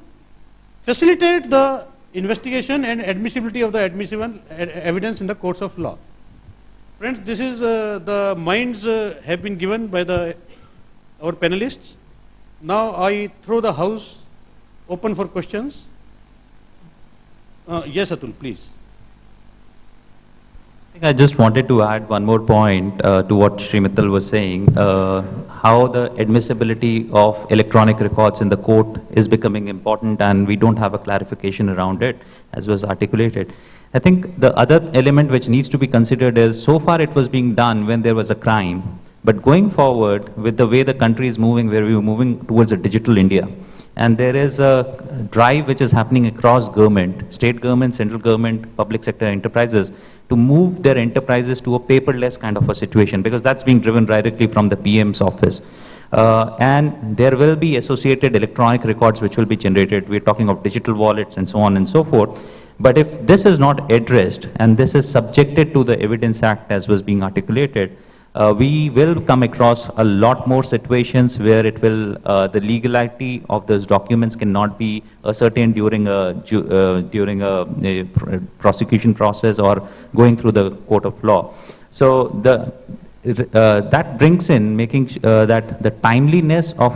Speaker 1: facilitate the investigation and admissibility of the admissible evidence in the courts of law. Friends, this is the minds have been given by our panelists. Now I throw the house open for questions. Yes, Atul, please.
Speaker 3: I just wanted to add one more point to what Sri Mittal was saying, how the admissibility of electronic records in the court is becoming important, and we don't have a clarification around it, as was articulated. I think the other element which needs to be considered is, so far it was being done when there was a crime, but going forward with the way the country is moving, where we are moving towards a digital India, and there is a drive which is happening across government, state government, central government, public sector enterprises, to move their enterprises to a paperless kind of a situation, because that's being driven directly from the PM's office. And there will be associated electronic records which will be generated. We're talking of digital wallets and so on and so forth. But if this is not addressed, and this is subjected to the Evidence Act as was being articulated, we will come across a lot more situations where it will, the legality of those documents cannot be ascertained during a prosecution process or going through the court of law. So that brings in making that the timeliness of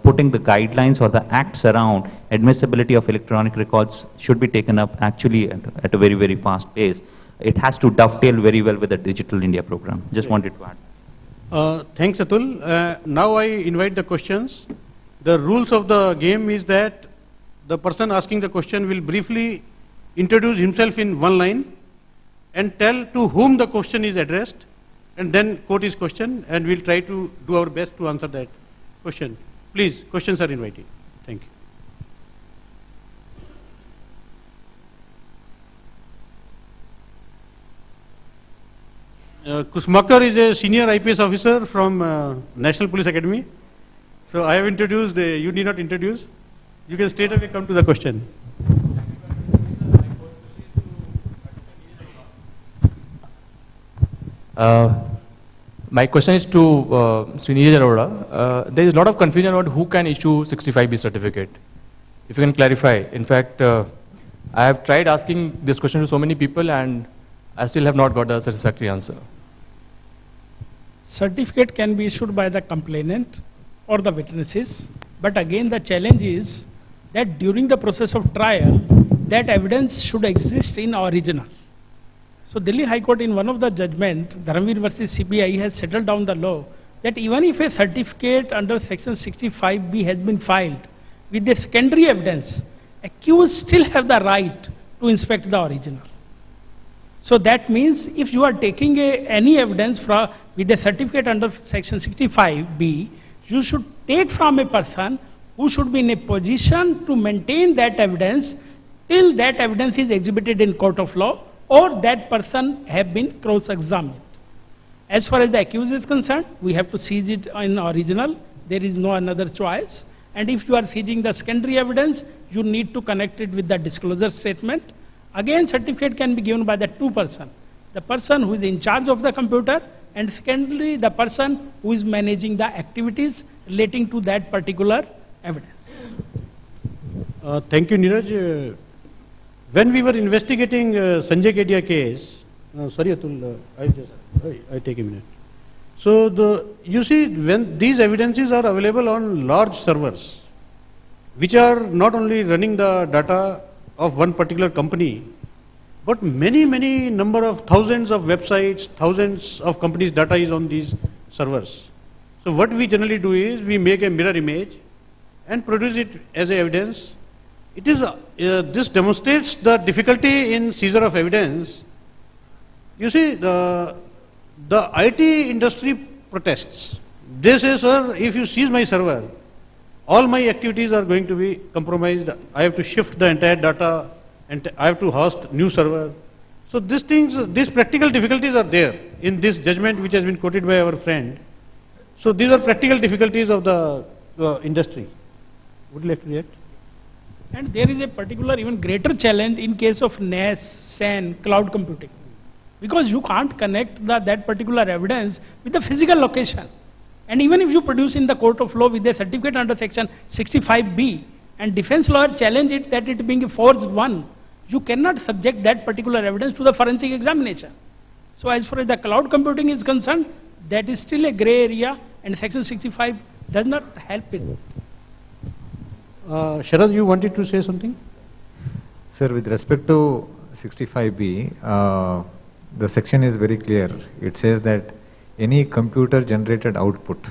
Speaker 3: putting the guidelines or the acts around admissibility of electronic records should be taken up actually at a very, very fast pace. It has to dovetail very well with the Digital India program. Just wanted to add.
Speaker 1: Thanks, Atul. Now I invite the questions. The rules of the game is that the person asking the question will briefly introduce himself in one line and tell to whom the question is addressed, and then quote his question, and we'll try to do our best to answer that question. Please, questions are invited. Thank you. Kusmakar is a senior IPS officer from National Police Academy. So I have introduced, you need not introduce. You can straight away come to the question.
Speaker 5: My question is to Sri Neeraj Arora. There is a lot of confusion about who can issue 65B certificate. If you can clarify. In fact, I have tried asking this question to so many people, and I still have not got a satisfactory answer.
Speaker 4: Certificate can be issued by the complainant or the witnesses, but again the challenge is that during the process of trial, that evidence should exist in original. So Delhi High Court in one of the judgment, Dharamveer versus CBI, has settled down the law that even if a certificate under section 65B has been filed with the secondary evidence, accused still have the right to inspect the original. So that means if you are taking any evidence with a certificate under section 65B, you should take from a person who should be in a position to maintain that evidence till that evidence is exhibited in court of law or that person have been cross-examined. As far as the accused is concerned, we have to seize it in original. There is no another choice. And if you are seizing the secondary evidence, you need to connect it with the disclosure statement. Again, certificate can be given by the two persons. The person who is in charge of the computer, and secondly, the person who is managing the activities relating to that particular evidence.
Speaker 1: Thank you, Neeraj. When we were investigating Sanjay Kedia case, sorry Atul, I take a minute. So you see, when these evidences are available on large servers, which are not only running the data of one particular company, but many number of thousands of websites, thousands of companies' data is on these servers. So what we generally do is we make a mirror image and produce it as evidence this demonstrates the difficulty in seizure of evidence. You see, the IT industry protests. They say, sir, if you seize my server, all my activities are going to be compromised. I have to shift the entire data, and I have to host new server. So these practical difficulties are there in this judgment which has been quoted by our friend. So these are practical difficulties of the industry. Would you like to react?
Speaker 4: And there is a particular, even greater challenge in case of NAS, SAN, cloud computing. Because you can't connect that particular evidence with the physical location. And even if you produce in the court of law with a certificate under section 65B, and defense lawyer challenge it that it being a forged one, you cannot subject that particular evidence to the forensic examination. So as far as the cloud computing is concerned, that is still a gray area, and section 65 does not help it.
Speaker 1: Sharad, you wanted to say something?
Speaker 2: Sir, with respect to 65B, the section is very clear. It says that any computer generated output.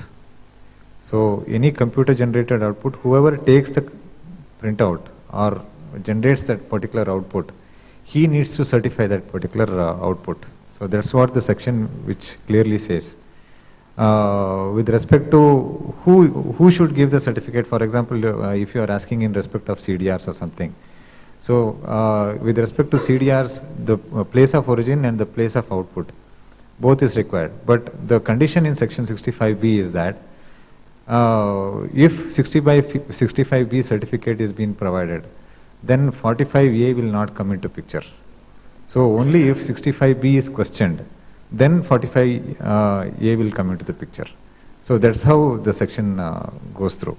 Speaker 2: So any computer generated output, whoever takes the printout or generates that particular output, he needs to certify that particular output. So that's what the section which clearly says. With respect to who should give the certificate, for example, if you are asking in respect of CDRs or something. So with respect to CDRs, the place of origin and the place of output, both is required. But the condition in section 65B is that if 65B certificate is being provided, then 45A will not come into picture. So only if 65B is questioned, then 45A will come into the picture. So that's how the section goes through.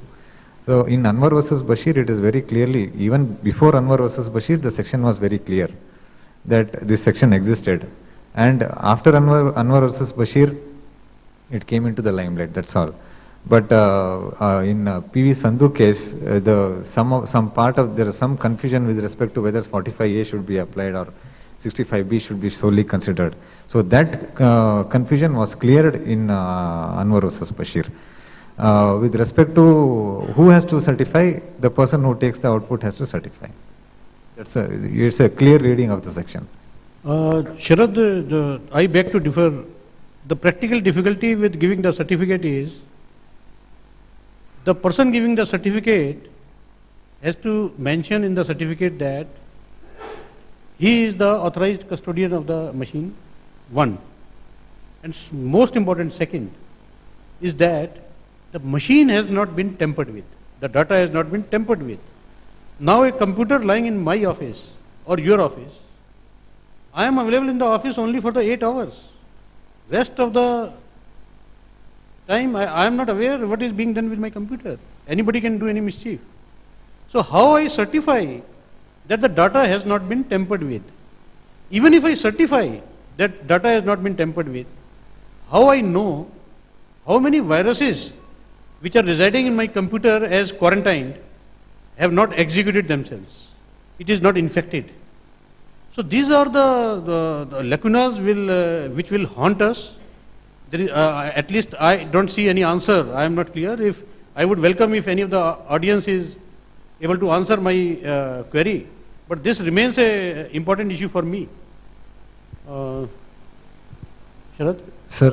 Speaker 2: So in Anwar versus Bashir, it is very clearly, even before Anwar versus Bashir, the section was very clear that this section existed. And after Anwar versus Bashir, it came into the limelight, that's all. But in PV Sandhu case, there is some confusion with respect to whether 45A should be applied or 65B should be solely considered. So that confusion was cleared in Anwar versus Bashir. With respect to who has to certify, the person who takes the output has to certify. It's a clear reading of the section.
Speaker 1: Sharad, I beg to differ. The practical difficulty with giving the certificate is the person giving the certificate has to mention in the certificate that he is the authorized custodian of the machine, one. And most important, second, is that the machine has not been tampered with. The data has not been tampered with. Now a computer lying in my office or your office, I am available in the office only for the 8 hours. Rest of the time I am not aware what is being done with my computer. Anybody can do any mischief. So how I certify that the data has not been tampered with? Even if I certify that data has not been tampered with, how I know how many viruses which are residing in my computer as quarantined have not executed themselves? It is not infected. So these are the lacunas which will haunt us. There is, at least I don't see any answer. I am not clear. If I would welcome if any of the audience is able to answer my query. But this remains an important issue for me. Sharad?
Speaker 2: Sir,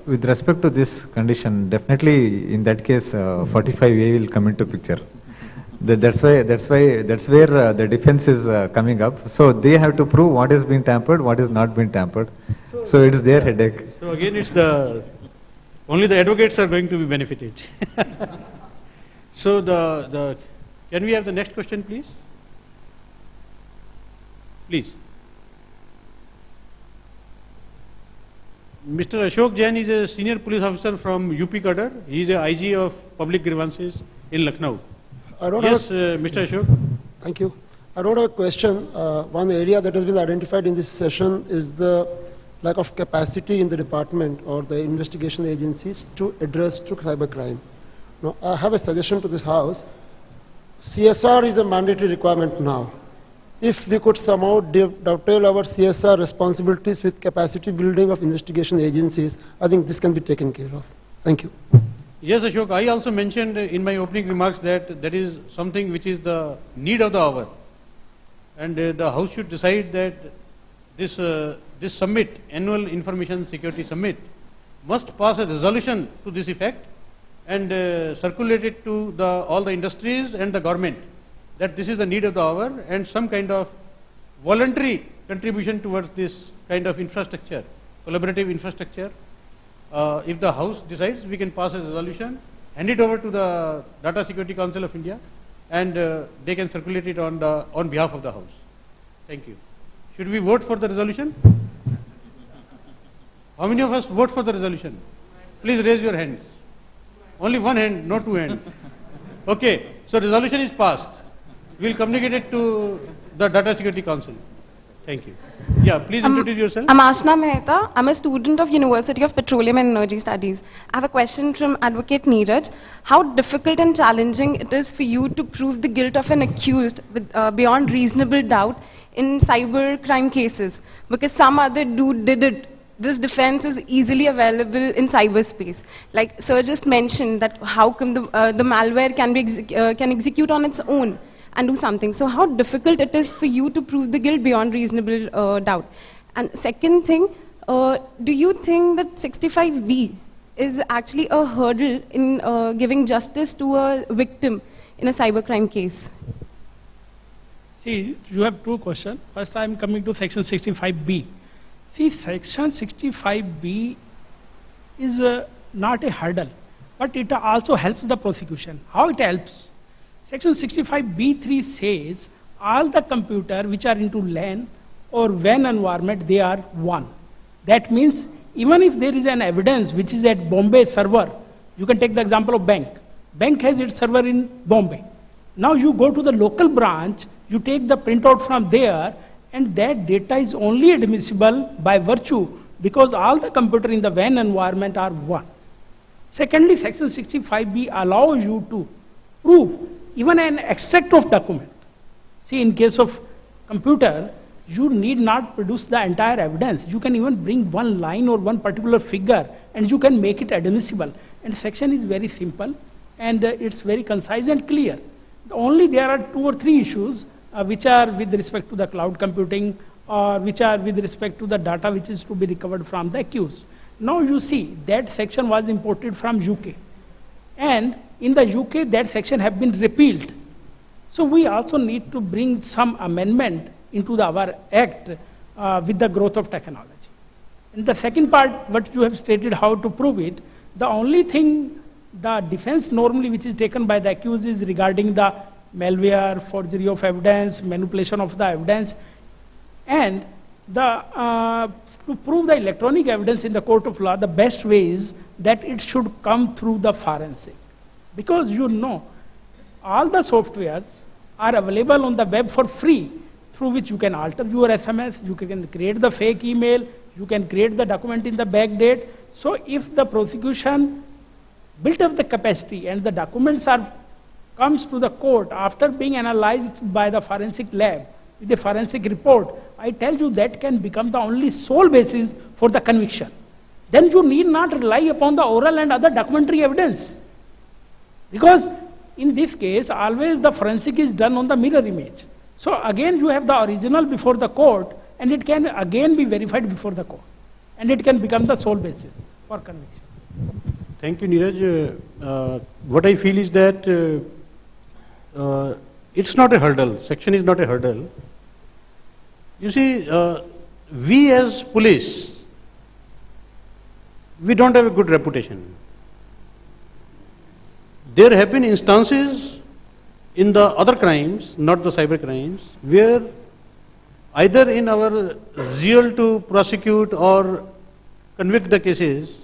Speaker 2: with respect to this condition, definitely in that case, 45A will come into picture. That's where the defense is coming up. So they have to prove what is being tampered, what is not being tampered. So it's their headache.
Speaker 1: So again, it's only the advocates are going to be benefited. So can we have the next question, please? Please. Mr. Ashok Jain is a senior police officer from UP cadre. He is a IG of public grievances in Lucknow. Yes, Mr. Ashok.
Speaker 6: Thank you. I don't have a question. One area that has been identified in this session is the lack of capacity in the department or the investigation agencies to address cybercrime. Now, I have a suggestion to this House. CSR is a mandatory requirement now. If we could somehow dovetail our CSR responsibilities with capacity building of investigation agencies, I think this can be taken care of. Thank you.
Speaker 1: Yes, Ashok, I also mentioned in my opening remarks that that is something which is the need of the hour. And the House should decide that this summit, Annual Information Security Summit, must pass a resolution to this effect and circulate it to all the industries and the government, that this is the need of the hour and some kind of voluntary contribution towards this kind of infrastructure, collaborative infrastructure. If the House decides, we can pass a resolution, hand it over to the Data Security Council of India, and they can circulate it on behalf of the House. Thank you. Should we vote for the resolution? How many of us vote for the resolution? Please raise your hands. Only one hand, not two hands. Okay, so resolution is passed. We will communicate it to the Data Security Council. Thank you. Yeah, please introduce yourself.
Speaker 7: I'm Ashna Mehta. I'm a student of University of Petroleum and Energy Studies. I have a question from Advocate Neeraj. How difficult and challenging it is for you to prove the guilt of an accused beyond reasonable doubt in cyber crime cases? Because some other dude did it. This defense is easily available in cyberspace. Like Sir just mentioned that how come the malware can execute on its own and do something. So how difficult it is for you to prove the guilt beyond reasonable doubt. And second thing, do you think that 65B is actually a hurdle in giving justice to a victim in a cybercrime case?
Speaker 4: See, you have two questions. First, I am coming to section 65B. See, section 65B is not a hurdle, but it also helps the prosecution. How it helps? Section 65B3 says all the computers which are into LAN or WAN environment, they are one. That means even if there is an evidence which is at Bombay server, you can take the example of bank. Bank has its server in Bombay. Now you go to the local branch, you take the printout from there, and that data is only admissible by virtue because all the computers in the WAN environment are one. Secondly, section 65B allows you to prove even an extract of document. See, in case of computer, you need not produce the entire evidence. You can even bring one line or one particular figure and you can make it admissible. And section is very simple and it's very concise and clear. Only there are 2 or 3 issues which are with respect to the cloud computing or which are with respect to the data which is to be recovered from the accused. Now you see that section was imported from UK. And in the UK that section have been repealed. So we also need to bring some amendment into our act with the growth of technology. And the second part, what you have stated, how to prove it, the only thing the defense normally which is taken by the accused is regarding the malware, forgery of evidence, manipulation of the evidence, and to prove the electronic evidence in the court of law, the best way is that it should come through the forensic. Because you know, all the softwares are available on the web for free, through which you can alter your SMS, you can create the fake email, you can create the document in the backdate. So if the prosecution built up the capacity and the documents comes to the court after being analyzed by the forensic lab with the forensic report, I tell you that can become the only sole basis for the conviction. Then you need not rely upon the oral and other documentary evidence. Because in this case, always the forensic is done on the mirror image. So again, you have the original before the court, and it can again be verified before the court. And it can become the sole basis for conviction.
Speaker 1: Thank you, Neeraj. What I feel is that it's not a hurdle. Section is not a hurdle. You see, we as police, we don't have a good reputation. There have been instances in the other crimes, not the cyber crimes, where either in our zeal to prosecute or convict the cases,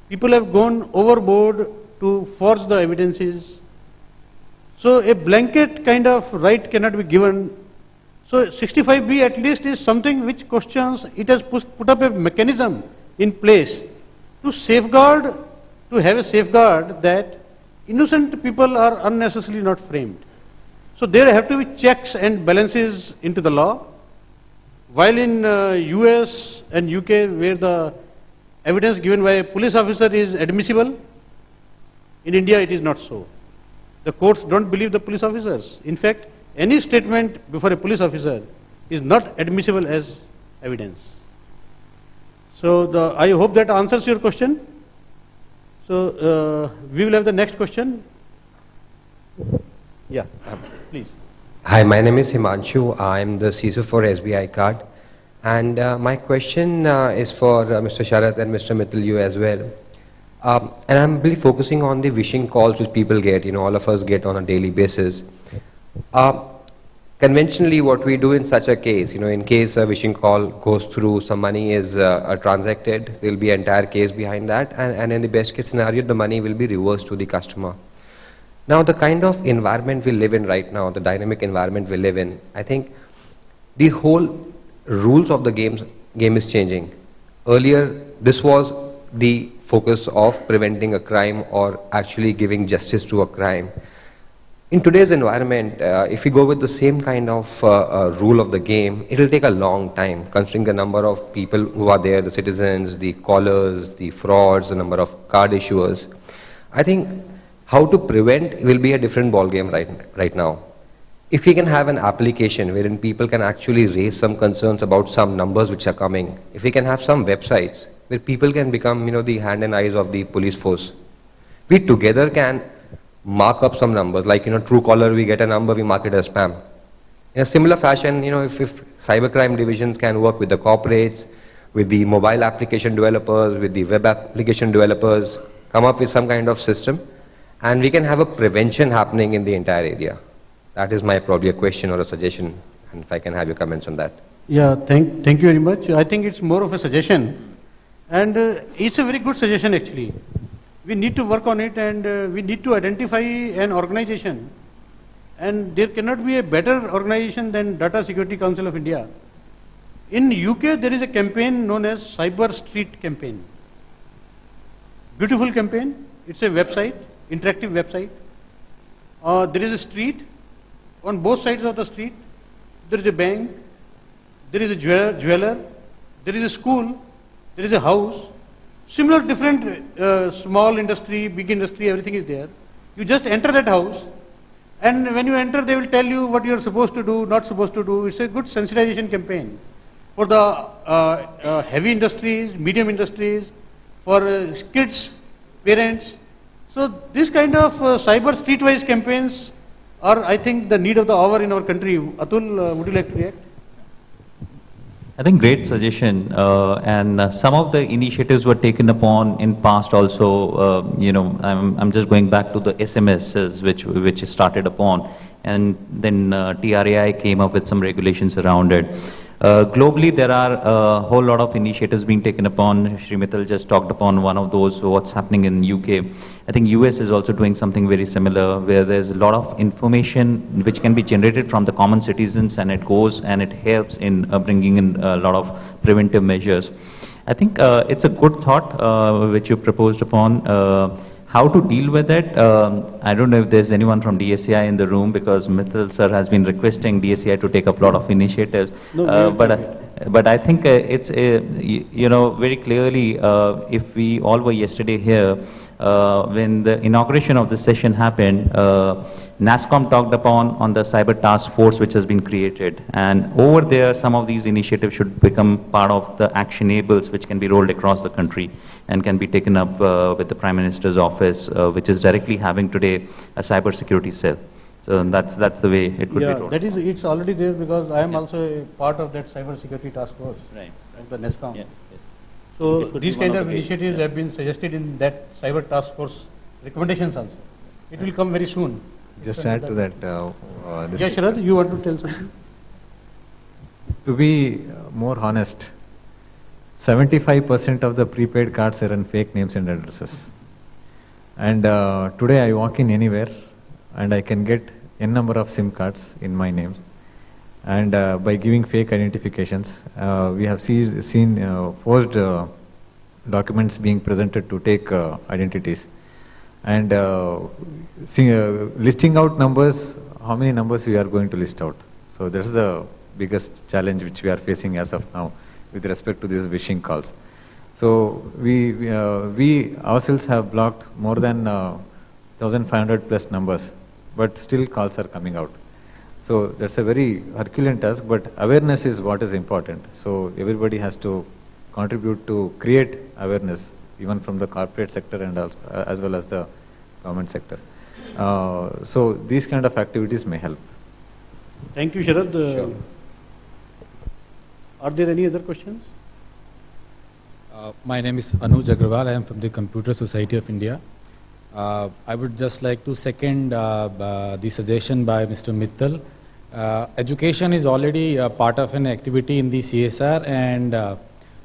Speaker 1: people have gone overboard to forge the evidences. So a blanket kind of right cannot be given. So 65B at least is something which questions, it has put up a mechanism in place to safeguard, to have a safeguard that innocent people are unnecessarily not framed. So there have to be checks and balances into the law. While in US and UK, where the evidence given by a police officer is admissible, In India, it is not so. The courts don't believe the police officers. In fact, any statement before a police officer is not admissible as evidence. So I hope that answers your question. So we will have the next question. Yeah, please.
Speaker 8: Hi, my name is Himanshu. I'm the CISO for SBI Card. And my question is for Mr. Sharath and Mr. Mittal, you as well. And I'm really focusing on the phishing calls which people get, all of us get on a daily basis. Conventionally, what we do in such a case, in case a phishing call goes through, some money is transacted, there will be an entire case behind that, and in the best case scenario, the money will be reversed to the customer. Now, the kind of environment we live in right now, the dynamic environment we live in, I think the whole rules of the game is changing. Earlier, this was the focus of preventing a crime or actually giving justice to a crime. In today's environment, if we go with the same kind of rule of the game, it will take a long time, considering the number of people who are there, the citizens, the callers, the frauds, the number of card issuers. I think how to prevent will be a different ball game right now. If we can have an application wherein people can actually raise some concerns about some numbers which are coming, if we can have some websites where people can become, the hand and eyes of the police force, we together can mark up some numbers, like, Truecaller, we get a number, we mark it as spam. In a similar fashion, if cybercrime divisions can work with the corporates, with the mobile application developers, with the web application developers, come up with some kind of system, and we can have a prevention happening in the entire area. That is my probably a question or a suggestion, and if I can have your comments on that.
Speaker 1: Yeah, thank you very much. I think it's more of a suggestion, and it's a very good suggestion actually. We need to work on it, and we need to identify an organization, and there cannot be a better organization than Data Security Council of India. In UK, there is a campaign known as Cyber Street Campaign. Beautiful campaign. It's a website, interactive website. There is a street. On both sides of the street, there is a bank, there is a jeweler, there is a school, there is a house. Similar, different small industry, big industry, everything is there. You just enter that house, and when you enter, they will tell you what you are supposed to do, not supposed to do. It's a good sensitization campaign for the heavy industries, medium industries, for kids, parents. So this kind of cyber streetwise campaigns are, I think, the need of the hour in our country. Atul, would you like to react?
Speaker 3: I think great suggestion, and some of the initiatives were taken upon in past also. I'm just going back to the SMSs which started upon, and then TRAI came up with some regulations around it. Globally, there are a whole lot of initiatives being taken upon. Shri Mittal just talked upon one of those, what's happening in UK. I think US is also doing something very similar, where there's a lot of information which can be generated from the common citizens, and it goes and it helps in bringing in a lot of preventive measures. I think it's a good thought which you proposed upon. How to deal with it? I don't know if there's anyone from DSCI in the room, because Mittal sir has been requesting DSCI to take up a lot of initiatives. But I think it's very clearly, if we all were yesterday here, when the inauguration of the session happened, NASSCOM talked upon on the cyber task force which has been created, and over there some of these initiatives should become part of the actionables which can be rolled across the country and can be taken up with the Prime Minister's office, which is directly having today a cyber security cell. So that's the way it would be rolled.
Speaker 1: That is, it's already there, because I am also a part of that cyber security task force of the NASSCOM.
Speaker 3: Yes.
Speaker 1: So these kind of initiatives have been suggested in that cyber task force recommendations also. It will come very soon.
Speaker 2: Just add to that.
Speaker 1: Yeah, Sharad, you want to tell something?
Speaker 2: To be more honest, 75% of the prepaid cards are in fake names and addresses. And today I walk in anywhere and I can get n number of SIM cards in my name. And by giving fake identifications, we have seen forged documents being presented to take identities. And listing out numbers, how many numbers we are going to list out. So that's the biggest challenge which we are facing as of now with respect to these phishing calls. So we ourselves have blocked more than 1,500 plus numbers, but still calls are coming out. So that's a very Herculean task, but awareness is what is important. So everybody has to contribute to create awareness, even from the corporate sector and also, as well as the government sector. So these kind of activities may help.
Speaker 1: Thank you, Sharad. Are there any other questions?
Speaker 9: My name is Anuj Agrawal. I am from the Computer Society of India. I would just like to second the suggestion by Mr. Mittal. Education is already part of an activity in the CSR, and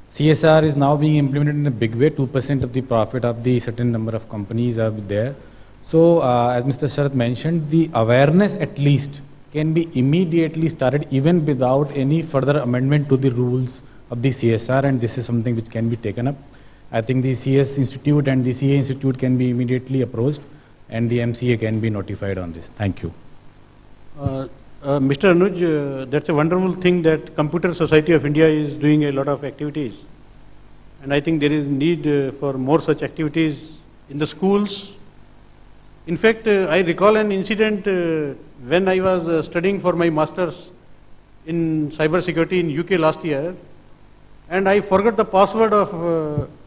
Speaker 9: CSR is now being implemented in a big way. 2% of the profit of the certain number of companies are there. So, as Mr. Sharath mentioned, the awareness at least can be immediately started even without any further amendment to the rules of the CSR, and this is something which can be taken up. I think the CS Institute and the CA Institute can be immediately approached, and the MCA can be notified on this. Thank you.
Speaker 1: Mr. Anuj, that's a wonderful thing that Computer Society of India is doing a lot of activities. And I think there is need for more such activities in the schools. In fact, I recall an incident when I was studying for my master's in cybersecurity in UK last year, and I forgot the password of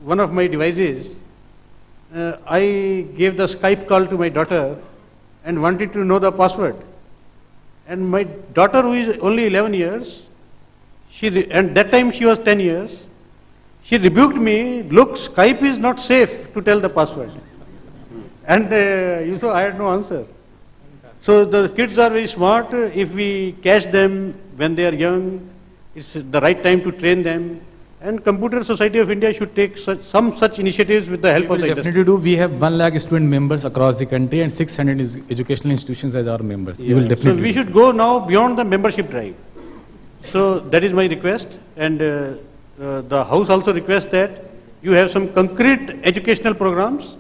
Speaker 1: one of my devices. I gave the Skype call to my daughter and wanted to know the password. And my daughter, who is only 11 years, and that time she was 10 years, she rebuked me, look, Skype is not safe to tell the password. And I had no answer. So the kids are very smart. If we catch them when they are young, it's the right time to train them. And Computer Society of India should take some such initiatives with the help of the industry.
Speaker 9: Definitely do. We have 1 lakh student members across the country and 600 educational institutions as our members. We will definitely.
Speaker 1: So we should go now beyond the membership drive. So that is my request, and the House also requests that you have some concrete educational programs,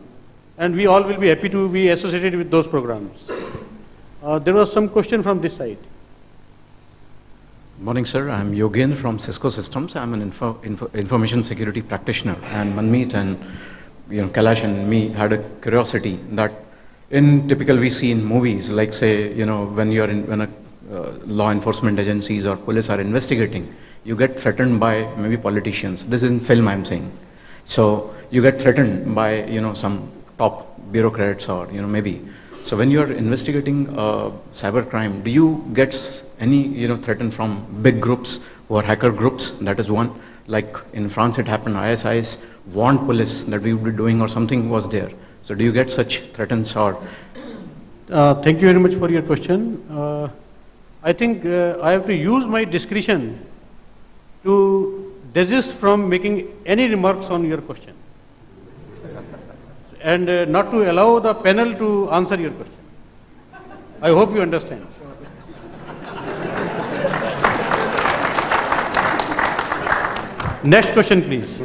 Speaker 1: and we all will be happy to be associated with those programs. There was some question from this side.
Speaker 10: Morning, sir. I'm Yogen from Cisco Systems. I'm an information security practitioner. And Manmeet and Kailash and me had a curiosity that typical we see in movies, like say when law enforcement agencies or police are investigating, you get threatened by maybe politicians. This is in film I'm saying. So you get threatened by some top bureaucrats or maybe. So when you are investigating cybercrime, do you get any threatened from big groups or hacker groups? That is one. Like in France it happened, ISIS warned police that we would be doing or something was there. So do you get such threats or?
Speaker 1: Thank you very much for your question. I think I have to use my discretion to desist from making any remarks on your question, and not to allow the panel to answer your question. I hope you understand. Next question, please.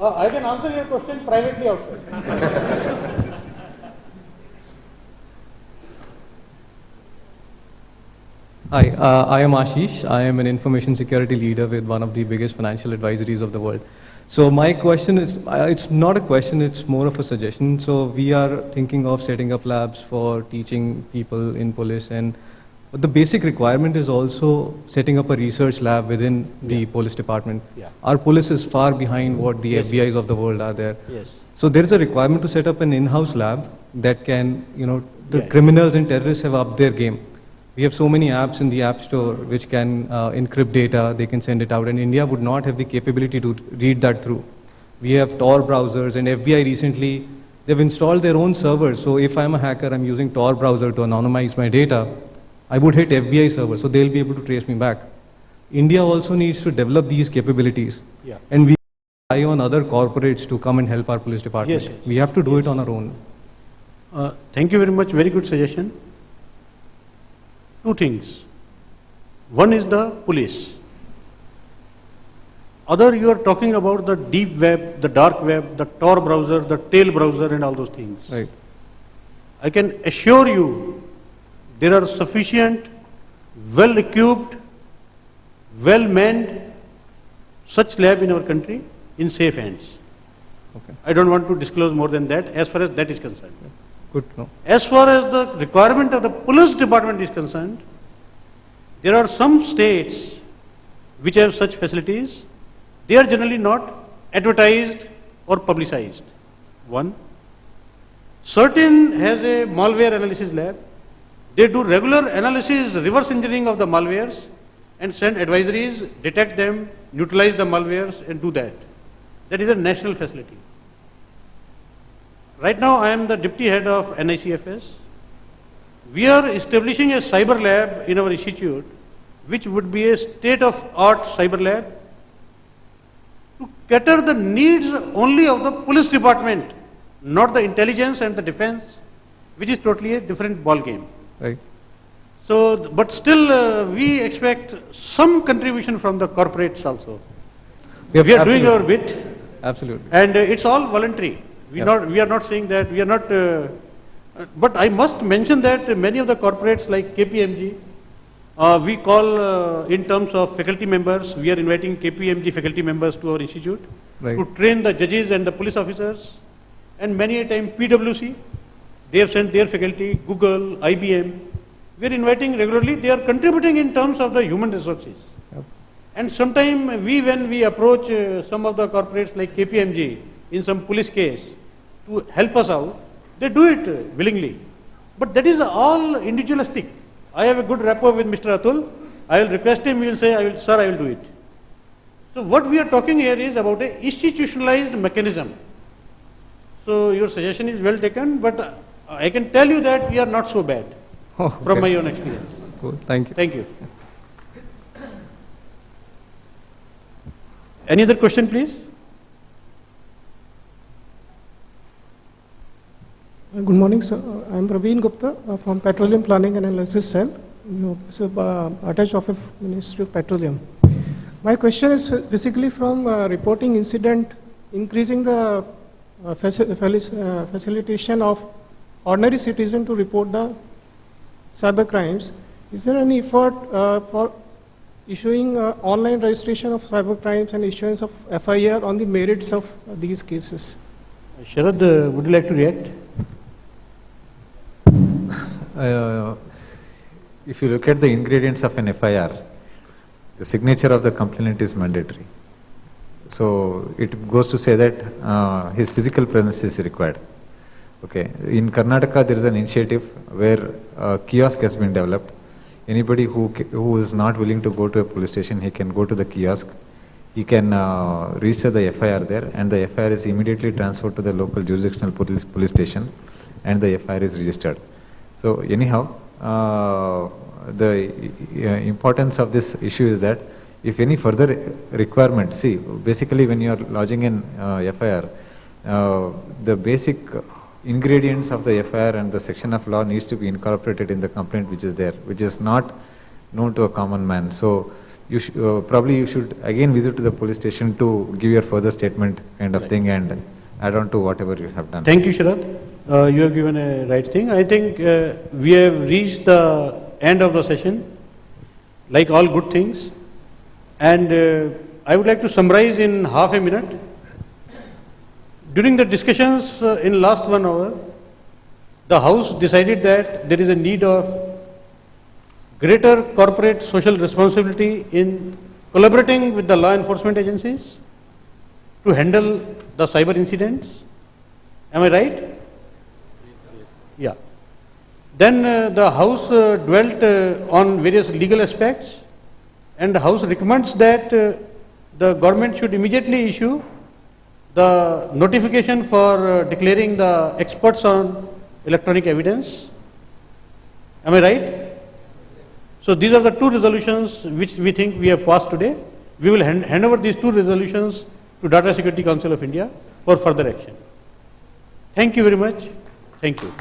Speaker 1: I can answer your question privately outside.
Speaker 11: Hi, I am Ashish. I am an information security leader with one of the biggest financial advisories of the world. So my question is, it's not a question, it's more of a suggestion. So we are thinking of setting up labs for teaching people in police, but the basic requirement is also setting up a research lab within the police department.
Speaker 1: Yeah.
Speaker 11: Our police is far behind what the FBIs of the world are there.
Speaker 1: Yes.
Speaker 11: So there is a requirement to set up an in-house lab that can, the criminals and terrorists have upped their game. We have so many apps in the App Store which can encrypt data, they can send it out, and India would not have the capability to read that through. We have Tor browsers, and FBI recently, they've installed their own servers. So if I'm a hacker, I'm using Tor browser to anonymize my data, I would hit FBI server, so they'll be able to trace me back. India also needs to develop these capabilities, and we rely on other corporates to come and help our police department.
Speaker 1: Yes.
Speaker 11: We have to do it on our own.
Speaker 1: Thank you very much, very good suggestion. Two things. One is the police. Other, you are talking about the deep web, the dark web, the Tor browser, the tail browser and all those things.
Speaker 11: Right.
Speaker 1: I can assure you there are sufficient, well-equipped, well-manned such lab in our country in safe hands.
Speaker 11: Okay.
Speaker 1: I don't want to disclose more than that as far as that is concerned.
Speaker 11: Good to know.
Speaker 1: As far as the requirement of the police department is concerned, there are some states which have such facilities. They are generally not advertised or publicized. One. Certain has a malware analysis lab. They do regular analysis, reverse engineering of the malwares and send advisories, detect them, neutralize the malwares and do that. That is a national facility. Right now I am the deputy head of NICFS. We are establishing a cyber lab in our institute, which would be a state-of-art cyber lab to cater the needs only of the police department, not the intelligence and the defense, which is totally a different ball game.
Speaker 11: Right.
Speaker 1: So, but still we expect some contribution from the corporates also. We are doing our bit.
Speaker 11: Absolutely.
Speaker 1: And it's all voluntary. We are not saying that, we are not, but I must mention that many of the corporates like KPMG, we call in terms of faculty members, we are inviting KPMG faculty members to our institute to train the judges and the police officers, and many a time PwC, they have sent their faculty, Google, IBM, we are inviting regularly, they are contributing in terms of the human resources. And sometime when we approach some of the corporates like KPMG in some police case to help us out, they do it willingly. But that is all individualistic. I have a good rapport with Mr. Atul. I will request him, he will say, sir, I will do it. So what we are talking here is about an institutionalized mechanism. So your suggestion is well taken, but I can tell you that we are not so bad from my own experience.
Speaker 11: Cool. Thank you.
Speaker 1: Thank you. Any other question, please?
Speaker 12: Good morning, sir. I am Praveen Gupta from Petroleum Planning and Analysis Cell, attached office Ministry of Petroleum. My question is basically from reporting incident, increasing the facilitation of ordinary citizen to report the cyber crimes. Is there any effort for issuing online registration of cyber crimes and issuance of FIR on the merits of these cases?
Speaker 1: Sharad, would you like to react?
Speaker 2: If you look at the ingredients of an FIR, the signature of the complainant is mandatory. So it goes to say that his physical presence is required. Okay. In Karnataka, there is an initiative where a kiosk has been developed. Anybody who is not willing to go to a police station, he can go to the kiosk. He can register the FIR there, and the FIR is immediately transferred to the local jurisdictional police station, and the FIR is registered. So anyhow, the importance of this issue is that if any further requirement, see, basically when you are lodging in FIR, the basic ingredients of the FIR and the section of law needs to be incorporated in the complaint which is there, which is not known to a common man. So you probably you should again visit to the police station to give your further statement kind of thing and add on to whatever you have done.
Speaker 1: Thank you, Sharad. You have given a right thing. I think we have reached the end of the session, like all good things. And I would like to summarize in half a minute. During the discussions in last 1 hour, the House decided that there is a need of greater corporate social responsibility in collaborating with the law enforcement agencies to handle the cyber incidents. Am I right? Yeah. Then the House dwelt on various legal aspects, and the House recommends that the government should immediately issue the notification for declaring the experts on electronic evidence. Am I right? So these are the 2 resolutions which we think we have passed today. We will hand over these 2 resolutions to Data Security Council of India for further action. Thank you very much. Thank you.